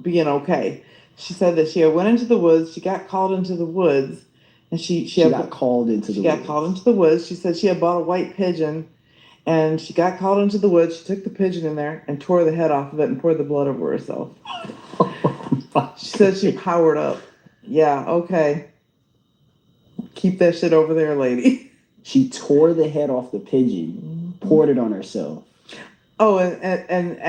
being okay. She said that she went into the woods. She got called into the woods. And she got called into the woods. She said she had bought a white pigeon. And she got called into the woods. She took the pigeon in there and tore the head off of it and poured the blood over herself. She said she powered up. Yeah, okay. Keep that shit over there, lady. She tore the head off the pigeon, poured it on herself. Oh, and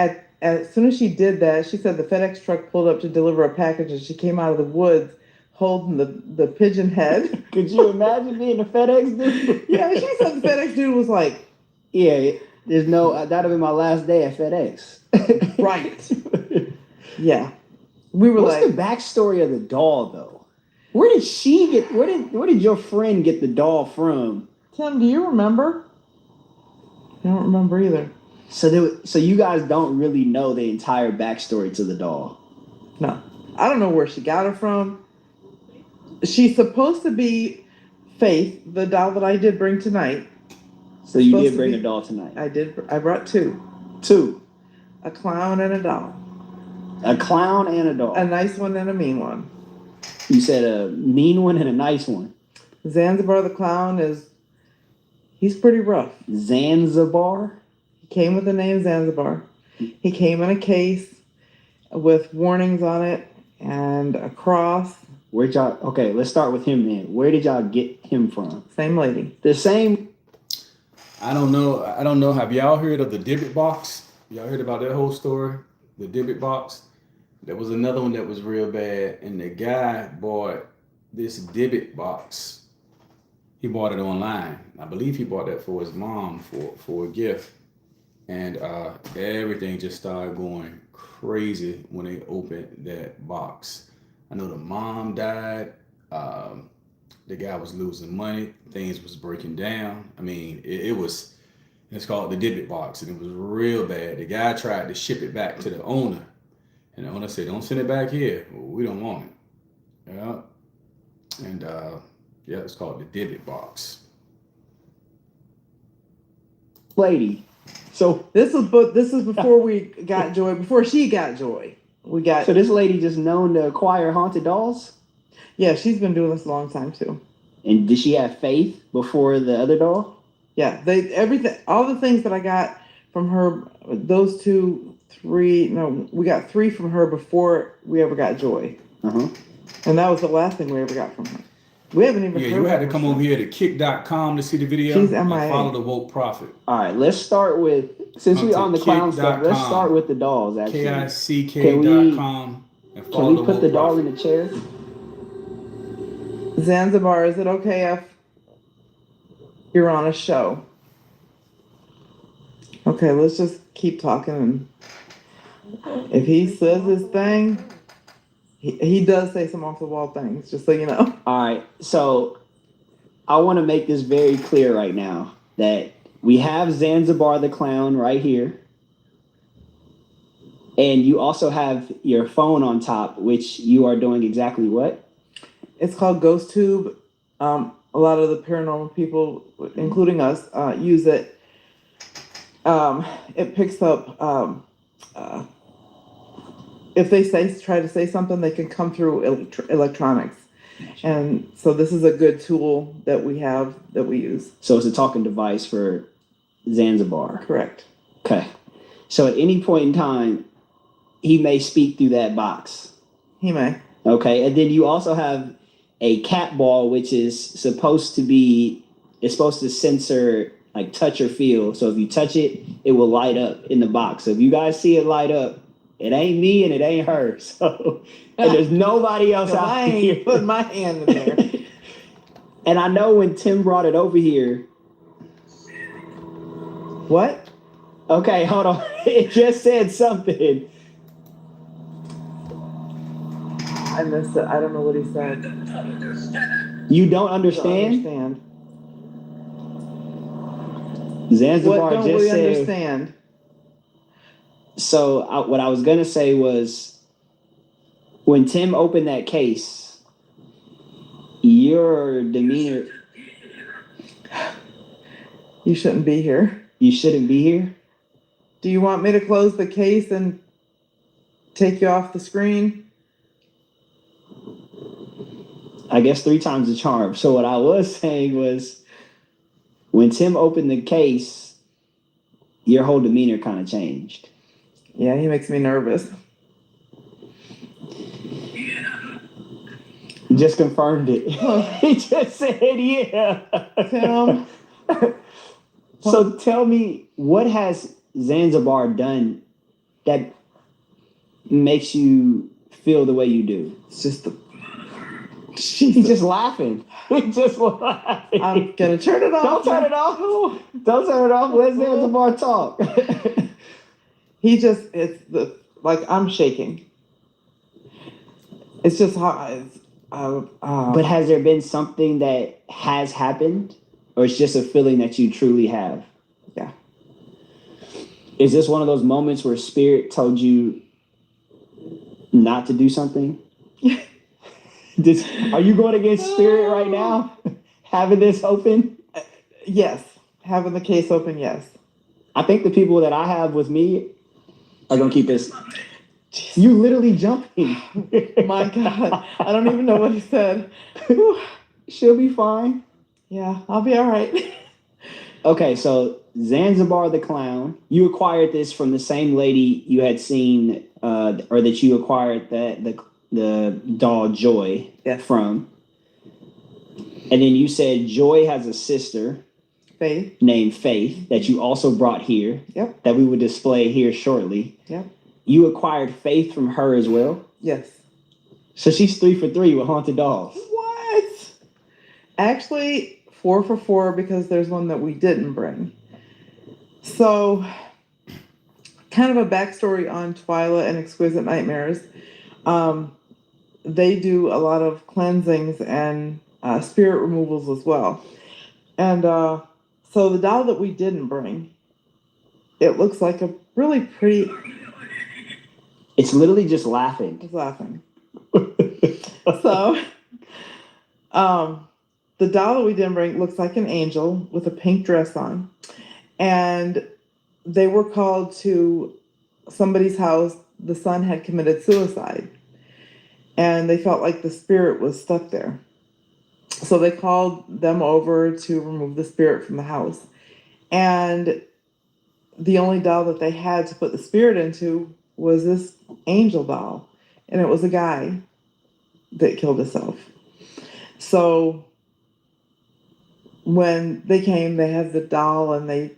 as soon as she did that, she said the FedEx truck pulled up to deliver a package, and she came out of the woods holding the pigeon head. Could you imagine being a FedEx dude? Yeah, she said the FedEx dude was like, yeah, there's no, that'd have been my last day at FedEx. Right. Yeah. We were What's the backstory of the doll, though? Where did your friend get the doll from? Tim, do you remember? I don't remember either. So you guys don't really know the entire backstory to the doll? No. I don't know where she got her from. She's supposed to be Faith, the doll that I did bring tonight. So you did bring a doll tonight? I did. I brought 2. 2? A clown and a doll. A clown and a doll? A nice one and a mean one. You said a mean one and a nice one. Zanzibar the clown he's pretty rough. Zanzibar? He came with the name Zanzibar. He came in a case with warnings on it and a cross. Okay, let's start with him then. Where did y'all get him from? Same lady. The same? I don't know. Have y'all heard of the Dibbit box? Y'all heard about that whole story? The Dibbit box? There was another one that was real bad, and the guy bought this Dibbit box. He bought it online. I believe he bought that for his mom for a gift. And everything just started going crazy when they opened that box. I know the mom died. The guy was losing money. Things was breaking down. I mean, it's called the Dibbit box, and it was real bad. The guy tried to ship it back to the owner. And the owner said, don't send it back here. Well, we don't want it. Yeah. And it's called the Dibbit box. Lady, So this is before we got Joy. Before she got Joy, we got. So this lady just known to acquire haunted dolls. Yeah, she's been doing this a long time too. And did she have faith before the other doll? Yeah, all the things that I got from her, those 2, 3. No, we got 3 from her before we ever got Joy. And that was the last thing we ever got from her. We haven't even. Yeah, you had to come over here to kick.com to see the video. She's and MIA. follow the woke prophet. All right, let's start with, since we're on the clown stuff, let's start with the dolls, actually. KICK.com. And follow can we put the doll in the chair? Zanzibar, is it okay if you're on a show? Okay, let's just keep talking. And if he says his thing, he does say some off the wall things, just so you know. All right, so I want to make this very clear right now that we have Zanzibar the clown right here. And you also have your phone on top, which you are doing exactly what? It's called GhostTube. A lot of the paranormal people, including us, use it. It picks up if they try to say something, they can come through electronics. And so this is a good tool that we have that we use. So it's a talking device for Zanzibar. Correct. Okay. So at any point in time, he may speak through that box. He may. Okay. And then you also have a cat ball, which is supposed to censor like touch or feel. So if you touch it, it will light up in the box. So if you guys see it light up, it ain't me and it ain't her. So and there's nobody else out I here. ain't put my hand in there. And I know when Tim brought it over here. What? Okay, hold on. It just said something. I missed it. I don't know what he said. You don't understand? Zanzibar what don't just we said. Understand? So what I was gonna say was, when Tim opened that case, your demeanor. You shouldn't be here. You shouldn't be here? Do you want me to close the case and take you off the screen? I guess 3 times the charm. So what I was saying was, when Tim opened the case, your whole demeanor kind of changed. Yeah, he makes me nervous. Just confirmed it. He just said, yeah. Tim. So tell me, what has Zanzibar done that makes you feel the way you do? It's just He's just laughing. He's just laughing. I'm gonna turn it off. Don't turn it off. Don't turn it off. Let Zanzibar talk. I'm shaking. It's just how. But has there been something that has happened, or it's just a feeling that you truly have? Yeah. Is this one of those moments where Spirit told you not to do something? Are you going against Spirit right now? Having this open? Yes. Having the case open, yes. I think the people that I have with me are going to keep this. You literally jumping. My God. I don't even know what he said. She'll be fine. Yeah, I'll be all right. Okay, so Zanzibar the clown. You acquired this from the same lady you had seen, or that you acquired the doll Joy from. And then you said Joy has a sister, Faith, named Faith, that you also brought here. Yep. That we would display here shortly. Yep. You acquired Faith from her as well? Yes. So she's 3 for 3 with haunted dolls. What? Actually, 4 for 4 because there's one that we didn't bring. So, kind of a backstory on Twyla and Exquisite Nightmares. They do a lot of cleansings and spirit removals as well. And so the doll that we didn't bring, it looks like a really pretty... It's literally just laughing. It's laughing. So, the doll that we didn't bring looks like an angel with a pink dress on. And they were called to somebody's house. The son had committed suicide, and they felt like the spirit was stuck there. So they called them over to remove the spirit from the house. And the only doll that they had to put the spirit into was this angel doll. And it was a guy that killed himself. So when they came, they had the doll, and they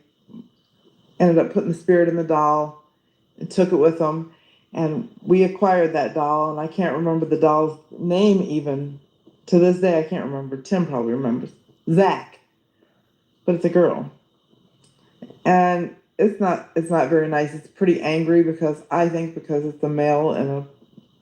ended up putting the spirit in the doll and took it with them. And we acquired that doll, and I can't remember the doll's name even. To this day, I can't remember. Tim probably remembers. Zach. But it's a girl. And it's not very nice. It's pretty angry because it's a male and a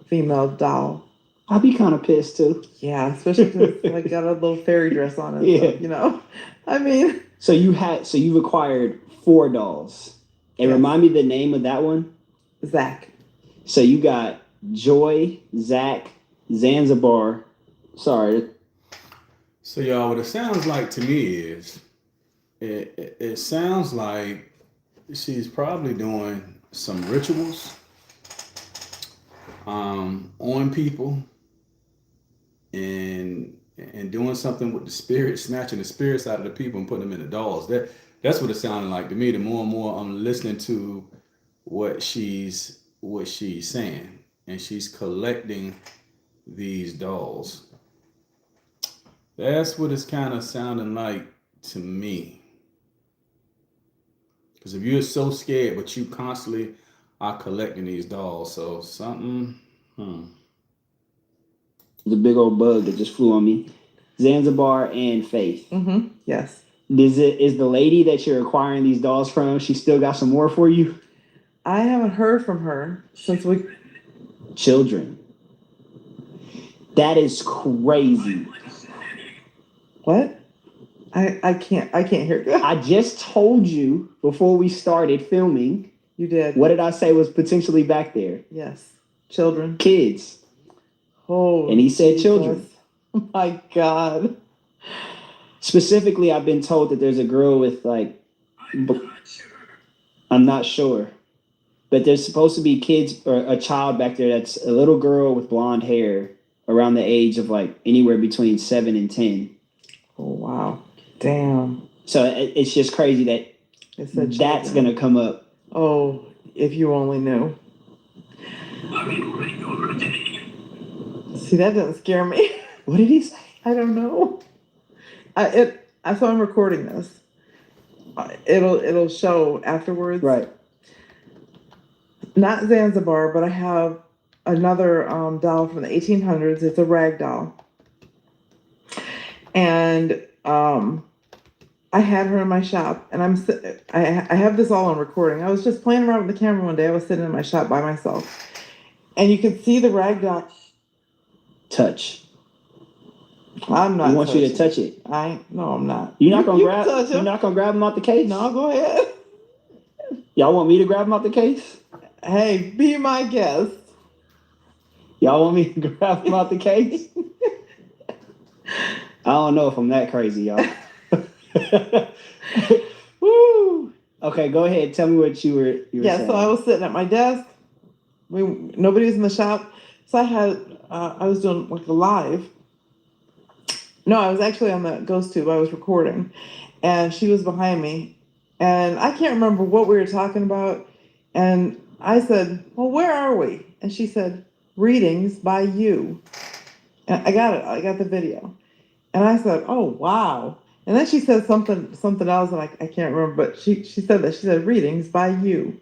female doll. I'll be kind of pissed too. Yeah, especially because it's like got a little fairy dress on it. Yeah. So, you know. I mean. So you've acquired 4 dolls. And Yes. remind me the name of that one? Zach. So you got Joy, Zach, Zanzibar. Sorry. So y'all, what it sounds like to me is, it sounds like she's probably doing some rituals on people, and doing something with the spirit, snatching the spirits out of the people and putting them in the dolls. That's what it sounded like to me. The more and more I'm listening to what she's saying, and she's collecting these dolls. That's what it's kind of sounding like to me. Because if you're so scared, but you constantly are collecting these dolls, so something. The big old bug that just flew on me. Zanzibar and Faith. Mm-hmm. Yes. Is the lady that you're acquiring these dolls from, she still got some more for you? I haven't heard from her since we... Children. That is crazy. What? I can't hear you. I just told you before we started filming. You did. What did I say was potentially back there? Yes. Children. Kids. Oh. And he said Jesus. children. Oh my God. Specifically, I've been told that there's a girl with I'm not sure. But there's supposed to be kids or a child back there that's a little girl with blonde hair around the age of anywhere between 7 and 10. Oh, wow. Damn. So it's just crazy that that's going to come up. Oh, if you only knew. See, that doesn't scare me. What did he say? I don't know. So I'm recording this. It'll show afterwards. Right. Not Zanzibar, but I have another doll from the 1800s. It's a rag doll. And I had her in my shop, and I have this all on recording. I was just playing around with the camera one day. I was sitting in my shop by myself, and you could see the rag doll. Touch. I'm not. I want you to touch it. No, I'm not. You're not gonna grab. Touch him. You're not gonna grab him out the case. No, go ahead. Y'all want me to grab him out the case? Hey, be my guest. Y'all want me to grab him out the case? I don't know if I'm that crazy, y'all. Woo. Okay, go ahead. Tell me what you were saying. So I was sitting at my desk. Nobody was in the shop. So I was doing a live. No, I was actually on the ghost tube. I was recording. And she was behind me. And I can't remember what we were talking about. And I said, well, where are we? And she said, readings by you. And I got it. I got the video. And I said, oh, wow. And then she said something else, and I can't remember. But she said that. She said, readings by you.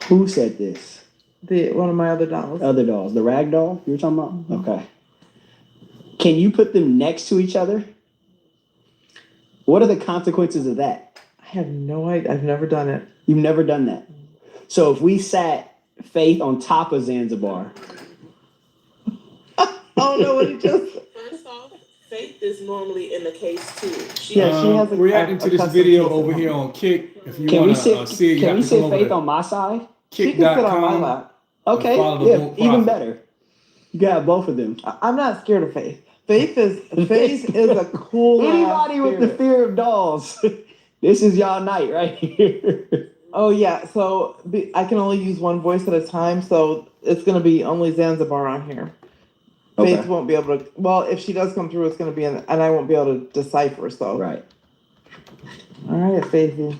Who said this? One of my other dolls. Other dolls. The rag doll you were talking about? Mm-hmm. Okay. Can you put them next to each other? What are the consequences of that? I have no idea. I've never done it. You've never done that? So if we sat Faith on top of Zanzibar. I don't know what he just said. First off, Faith is normally in the case too. She has reacting to this video over here on Kick. If you want to see it, can we sit Faith on my side? She can sit on my lap. Okay, yeah, even better. You got both of them. I'm not scared of Faith. Faith is a cool. Anybody with the fear of dolls This is y'all night right here. Oh yeah, so I can only use one voice at a time, so it's gonna be only Zanzibar on here. Faith Okay. won't be able to. Well, if she does come through, it's gonna be and I won't be able to decipher. So Right. All right, Faithy.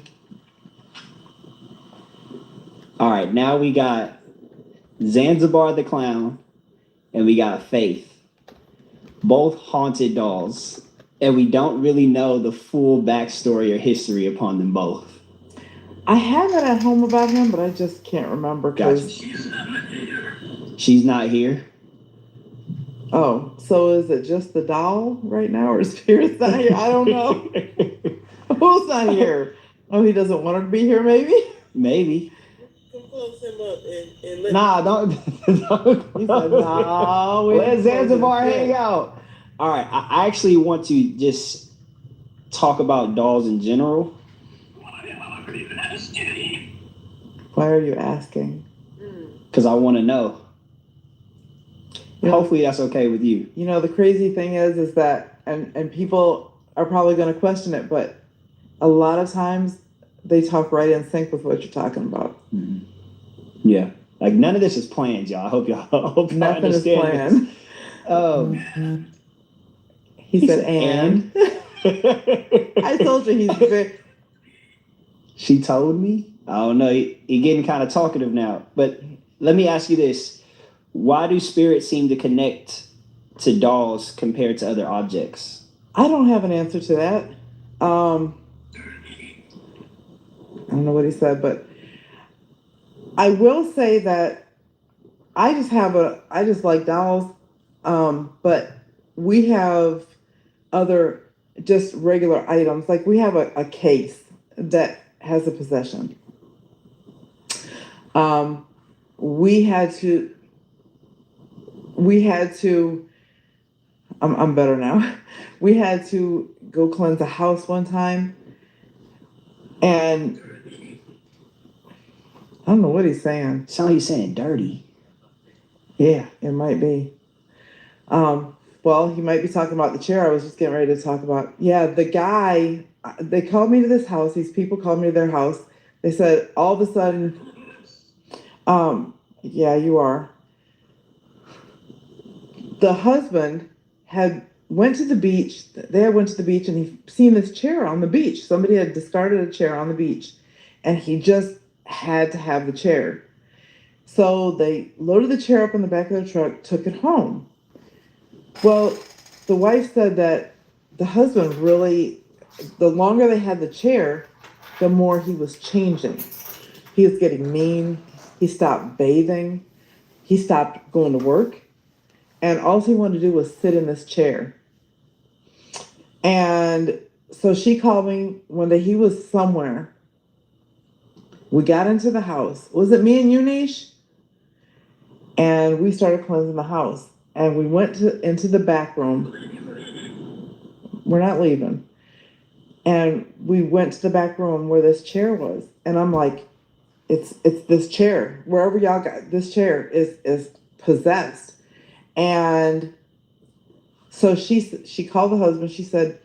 All right. Now we got Zanzibar the clown, and we got Faith. Both haunted dolls, and we don't really know the full backstory or history upon them both. I have it at home about him, but I just can't remember Gotcha. because. She's not here. Oh, so is it just the doll right now, or Spirit's not here? I don't know. Who's not here? Oh, he doesn't want her to be here, maybe? Maybe. Come close him up and let Nah, don't. He said, no. Let Zanzibar hang out. All right. I actually want to just talk about dolls in general. Why are you asking? Because I want to know. Yeah. Hopefully that's okay with you. You know, the crazy thing is that, and people are probably going to question it, but a lot of times they talk right in sync with what you're talking about. Mm-hmm. Yeah. Like none of this is planned, y'all. I hope y'all Nothing is understand planned. this. He said, and? I told you he's very... She told me? I don't know. He getting kind of talkative now. But let me ask you this. Why do spirits seem to connect to dolls compared to other objects? I don't have an answer to that. I don't know what he said, but I will say that I just like dolls. But we have other just regular items. Like we have a case that has a possession. We had to, I'm better now. We had to go cleanse a house one time. And I don't know what he's saying. Sound like he's saying dirty. Yeah, it might be. Well, he might be talking about the chair. I was just getting ready to talk about. Yeah, the guy, they called me to this house. These people called me to their house. They said all of a sudden, yeah, you are. The husband went to the beach. They went to the beach and he seen this chair on the beach. Somebody had discarded a chair on the beach and he just had to have the chair. So they loaded the chair up in the back of the truck, took it home. Well, the wife said that the husband really, the longer they had the chair, the more he was changing. He was getting mean. He stopped bathing. He stopped going to work. And all he wanted to do was sit in this chair. And so she called me one day. He was somewhere. We got into the house. Was it me and you, Nish? And we started cleansing the house. And we went into the back room. We're not leaving. And we went to the back room where this chair was. And I'm like, it's this chair. Wherever y'all got this chair is possessed. And so she called the husband. She said,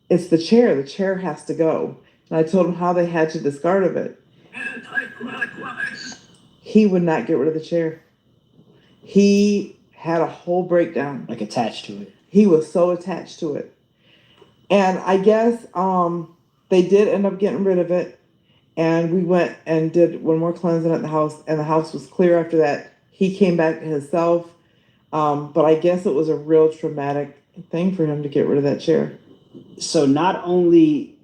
it's the chair. The chair has to go. And I told him how they had to discard of it. He would not get rid of the chair. He had a whole breakdown. Like attached to it. He was so attached to it. And I guess they did end up getting rid of it. And we went and did one more cleansing at the house. And the house was clear after that. He came back to himself. But I guess it was a real traumatic thing for him to get rid of that chair. So not only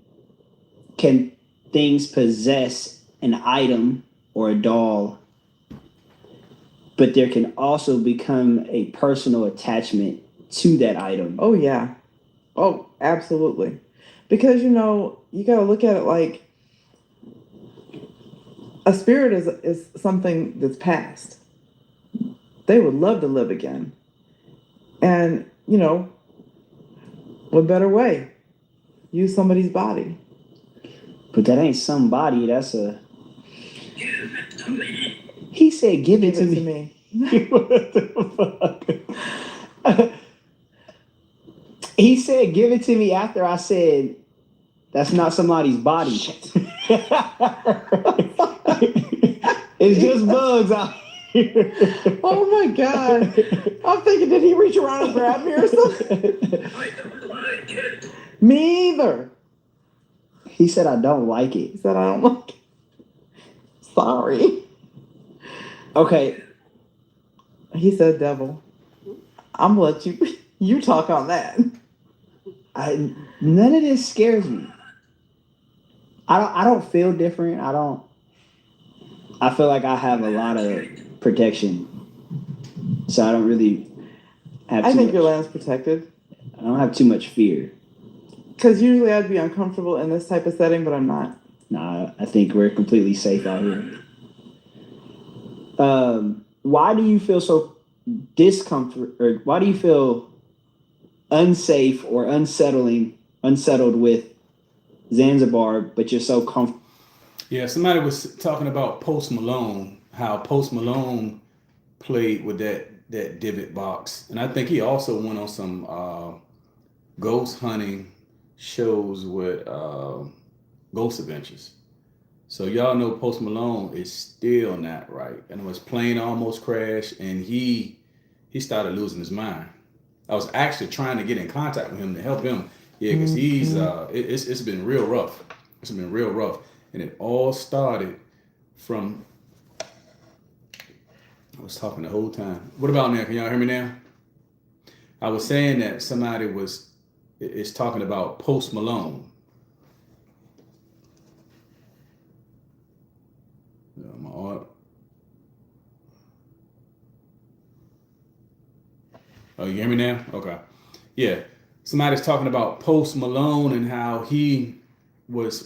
can things possess an item or a doll, but there can also become a personal attachment to that item. Oh, yeah. Oh, absolutely. Because, you got to look at it like a spirit is something that's past. They would love to live again. And, what better way? Use somebody's body. But that ain't somebody. That's a... Give it to me. He said, give it to me. What the fuck? He said, give it to me after I said That's not somebody's body. It's just bugs out here. Oh my God. I'm thinking, did he reach around and grab me or something? Me either. He said, I don't like He it. said, I don't like it. Sorry. Okay. He said, devil. I'm gonna let you talk on that. None of this scares me. I don't feel different. I feel like I have a lot of protection. So I don't really have I too think much. your land's protected. I don't have too much fear. Because usually I'd be uncomfortable in this type of setting, but I'm not. Nah, I think we're completely safe out here. Why do you feel so discomfort, or why do you feel unsafe or unsettled with Zanzibar, but you're so comfortable? Yeah, somebody was talking about Post Malone, how Post Malone played with that divot box, and I think he also went on some ghost hunting shows with Ghost Adventures. So y'all know Post Malone is still not right, and his plane almost crashed, and he started losing his mind. I was actually trying to get in contact with him to help him, because he's it's been real rough. It's been real rough, and it all started from. I was talking the whole time. What about now? Can y'all hear me now? I was saying that somebody is talking about Post Malone. Oh, you hear me now? Okay. Yeah. Somebody's talking about Post Malone and how he was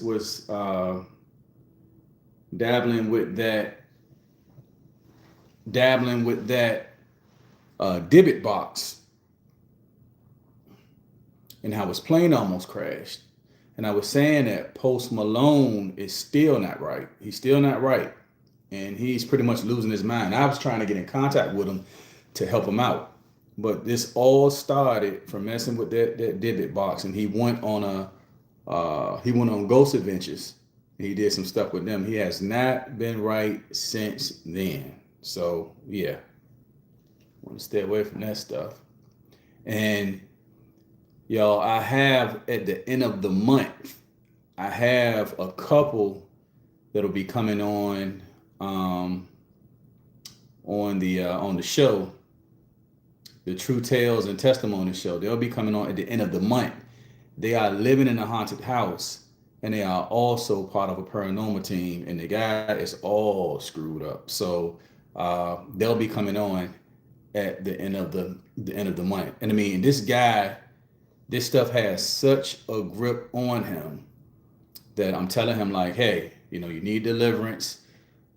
dabbling with that divot box, and how his plane almost crashed. And I was saying that Post Malone is still not right. He's still not right. And he's pretty much losing his mind. I was trying to get in contact with him to help him out. But this all started from messing with that divot box, and he went on Ghost Adventures. And he did some stuff with them. He has not been right since then. So yeah, want to stay away from that stuff. And y'all, I have at the end of the month, I have a couple that'll be coming on the show. The True Tales and Testimony show. They'll be coming on at the end of the month. They are living in a haunted house, and they are also part of a paranormal team, and the guy is all screwed up. So they'll be coming on at the end of the month. And I mean, this guy, this stuff has such a grip on him that I'm telling him, like, hey, you need deliverance,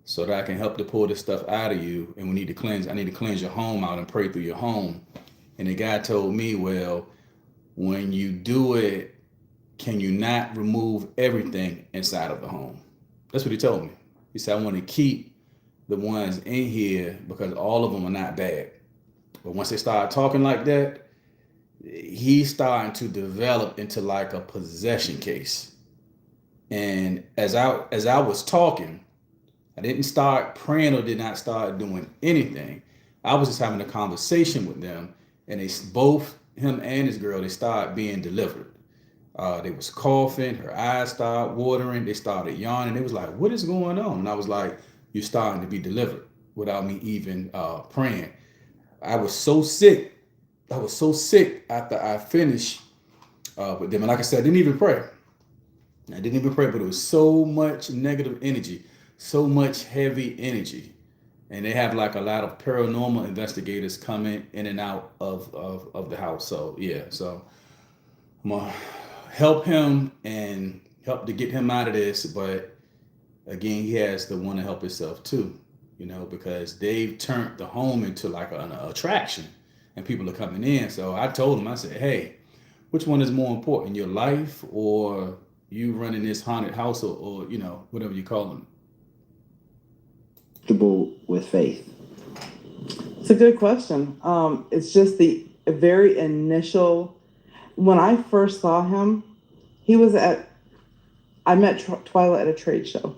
so that I can help to pull this stuff out of you. And I need to cleanse your home out and pray through your home. And the guy told me, well, when you do it, can you not remove everything inside of the home? That's what he told me. He said, I want to keep the ones in here because all of them are not bad. But once they start talking like that, he's starting to develop into like a possession case. And as I was talking, I didn't start praying or did not start doing anything. I was just having a conversation with them, and both him and his girl, they started being delivered. They was coughing, her eyes started watering, they started yawning. It was like, what is going on? And I was like, you're starting to be delivered without me even praying. I was so sick after I finished with them. And like I said, I didn't even pray. But it was so much negative energy, so much heavy energy. And they have like a lot of paranormal investigators coming in and out of the house. So yeah, so I'm gonna help him and help to get him out of this. But again, he has to want to help himself too, because they've turned the home into like an attraction and people are coming in. So I told him, I said, hey, which one is more important, your life or you running this haunted house or whatever you call them? With faith? It's a good question. It's just the very initial, when I first saw him, he was at I met Twyla at a trade show,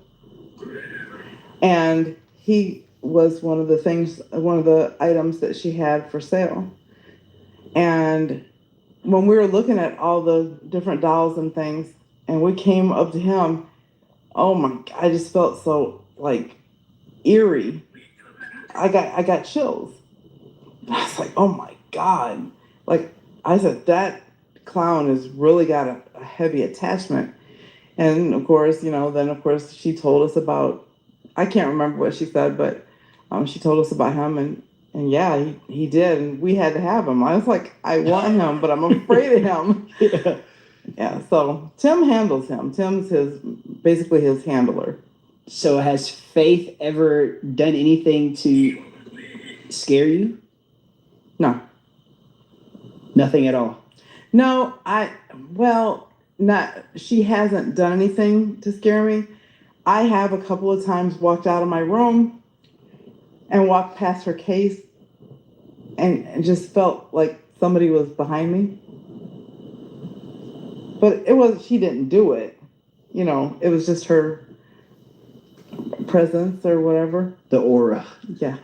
and he was one of the items that she had for sale. And when we were looking at all the different dolls and things, and we came up to him, oh my! I just felt so like eerie. I got chills. I was like, oh my God! Like I said, that clown has really got a heavy attachment. And of course, then of course she told us about, I can't remember what she said, but she told us about him, and yeah, he did, and we had to have him. I was like, I want him, but I'm afraid of him. Yeah. Yeah, so Tim handles him. Tim's basically his handler. So has Faith ever done anything to scare you? No. Nothing at all. No, she hasn't done anything to scare me. I have a couple of times walked out of my room and walked past her case and just felt like somebody was behind me. But she didn't do it. It was just her presence or whatever. The aura. Yeah.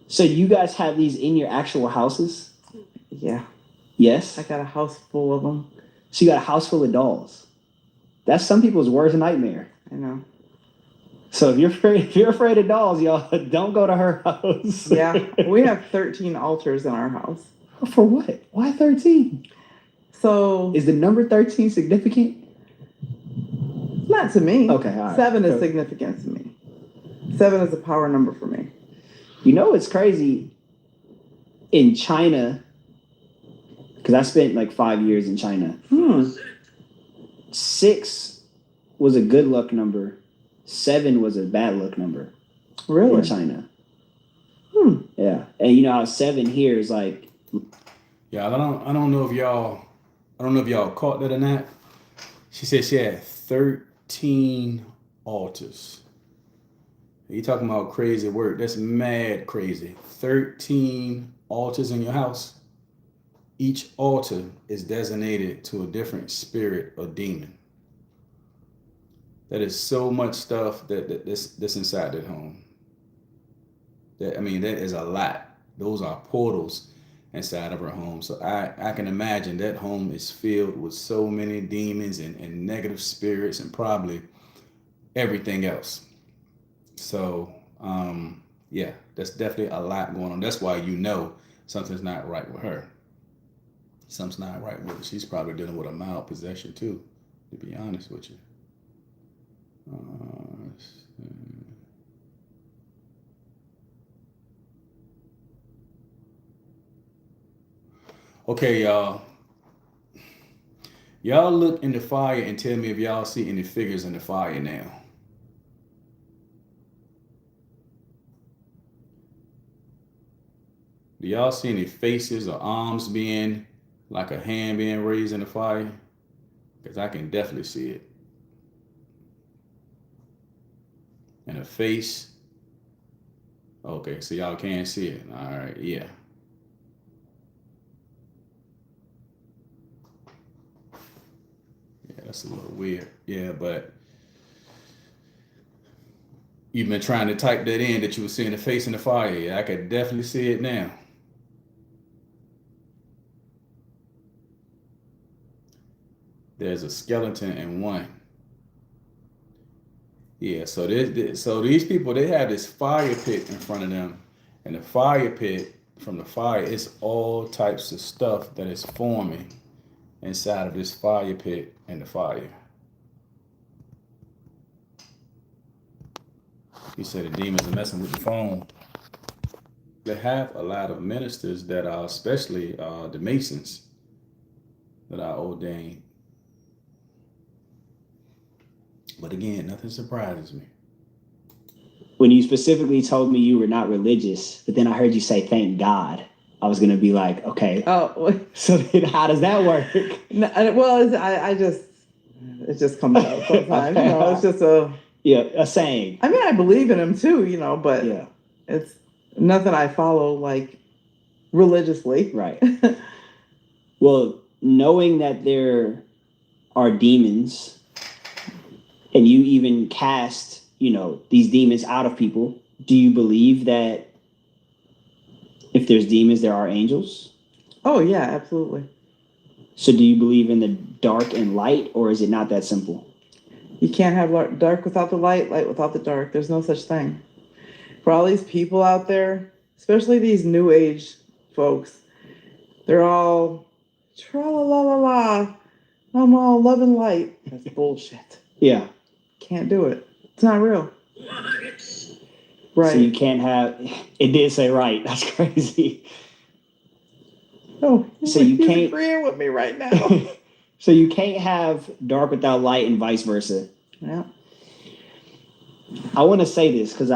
So you guys have these in your actual houses? Yeah. Yes? I got a house full of them. So you got a house full of dolls. That's some people's worst nightmare. I know. So if you're afraid of dolls, y'all, don't go to her house. Yeah. We have 13 altars in our house. For what? Why 13? So is the number 13 significant? Not to me. Okay, all right. 7 is significant to me. 7 is a power number for me. It's crazy. In China, because I spent like 5 years in China. 6 was a good luck number. 7 was a bad luck number. Really? In China. Yeah. And how 7 here is like. Yeah, I don't know if y'all caught that or not. She said she had 13 altars. You talking about crazy work? That's mad crazy. 13 altars in your house. Each altar is designated to a different spirit or demon. That is so much stuff that's inside that home. That is a lot. Those are portals inside of her home. So I can imagine that home is filled with so many demons and negative spirits and probably everything else. So yeah, that's definitely a lot going on. That's why something's not right with her. Something's not right with her. She's probably dealing with a mild possession too, to be honest with you. Okay, y'all. Y'all look in the fire and tell me if y'all see any figures in the fire now. Do y'all see any faces or arms like a hand being raised in the fire? Because I can definitely see it. And a face. Okay, so y'all can't see it. All right, yeah. Yeah, that's a little weird. Yeah, but you've been trying to type that in that you were seeing the face in the fire. Yeah, I could definitely see it now. There's a skeleton in one. Yeah, so these people, they have this fire pit in front of them, and the fire pit, from the fire, it's all types of stuff that is forming inside of this fire pit and the fire. He said the demons are messing with the phone. They have a lot of ministers that are, especially the Masons, that are ordained. But again, nothing surprises me. When you specifically told me you were not religious, but then I heard you say, thank God, I was going to be like, okay. Oh. So then how does that work? No, well, it just comes out sometimes. Okay. It's just a saying. I mean, I believe in him too, but yeah, it's nothing I follow like religiously. Right. Well, knowing that there are demons and you even cast, these demons out of people, do you believe that if there's demons, there are angels? Oh, yeah, absolutely. So do you believe in the dark and light, or is it not that simple? You can't have dark without the light, light without the dark. There's no such thing. For all these people out there, especially these new age folks, they're all tra-la-la-la-la. I'm all love and light. That's bullshit. Yeah. Can't do it. It's not real. Right. So you can't have. It did say right. That's crazy. Oh, so you can't agreeing with me right now. So you can't have dark without light, and vice versa. Yeah. I want to say this because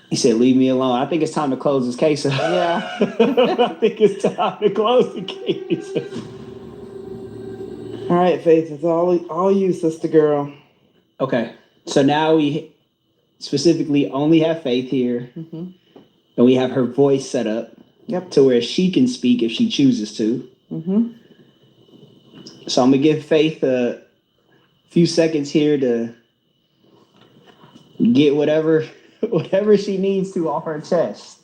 he said, "Leave me alone." I think it's time to close this case. Yeah. I think it's time to close the case. All right, Faith. It's all you, sister girl. Okay. So now we specifically only have Faith here, Mm-hmm. and we have her voice set up. Yep. To where she can speak if she chooses to. Mm-hmm. So I'm gonna give Faith a few seconds here to get whatever she needs to off her chest.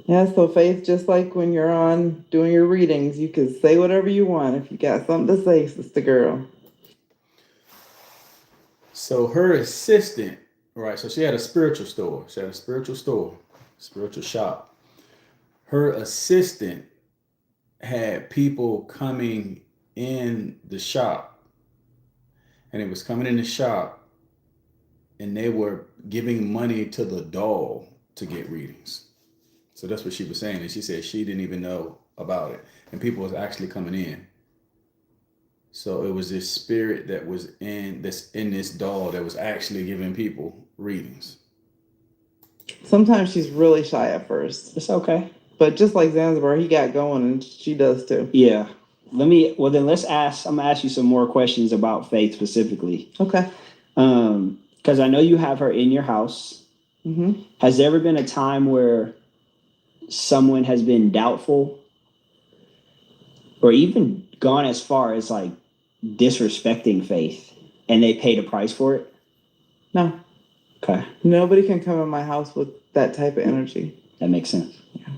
Yeah, so Faith, just like when you're on doing your readings, you can say whatever you want if you got something to say, sister girl. So her assistant, right? So she had a spiritual store. Spiritual shop. Her assistant had people coming in the shop, and it was coming in the shop, and they were giving money to the doll to get readings. So that's what she was saying, and she said she didn't even know about it, and people was actually coming in. So it was this spirit that's in this doll that was actually giving people readings. Sometimes she's really shy at first. It's okay. But just like Zanzibar, he got going, and she does too. Yeah. Let's ask. I'm gonna ask you some more questions about Faith specifically. Okay. Because I know you have her in your house. Mm-hmm. Has there ever been a time where someone has been doubtful, or even gone as far as like disrespecting Faith, and they paid a price for it? No. Okay. Nobody can come in my house with that type of energy. That makes sense. Yeah.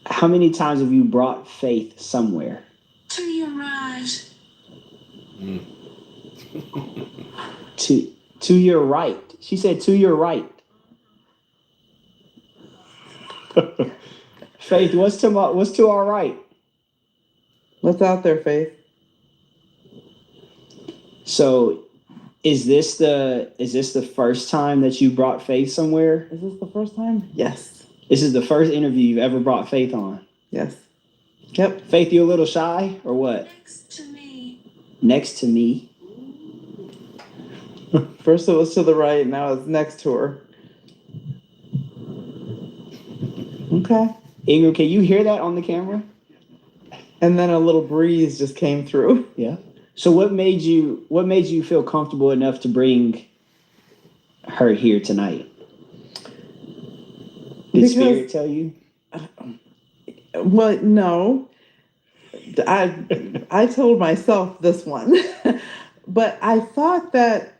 How many times have you brought Faith somewhere? To your right. To your right. She said to your right. Faith, what's to our right? What's out there, Faith? So is this the first time that you brought Faith somewhere? Is this the first time? Yes. This is the first interview you've ever brought Faith on? Yes. Yep. Faith, you a little shy or what? Next to me. Next to me? First it was to the right, now it's next to her. Okay. Ingram, can you hear that on the camera? And then a little breeze just came through. Yeah. So what made you feel comfortable enough to bring her here tonight? Did Spirit tell you? Well, no. I told myself this one. But I thought that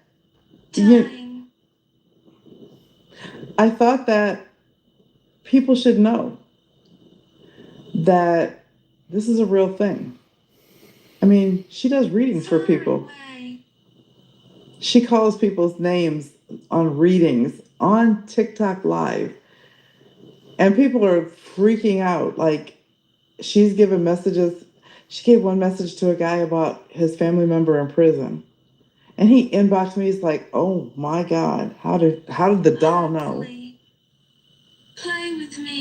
I thought that people should know that this is a real thing. I mean, she does readings for people. She calls people's names on readings on TikTok Live. And people are freaking out. Like, she's given messages. She gave one message to a guy about his family member in prison. And he inboxed me. He's like, oh my God, how did the doll know? Play with me.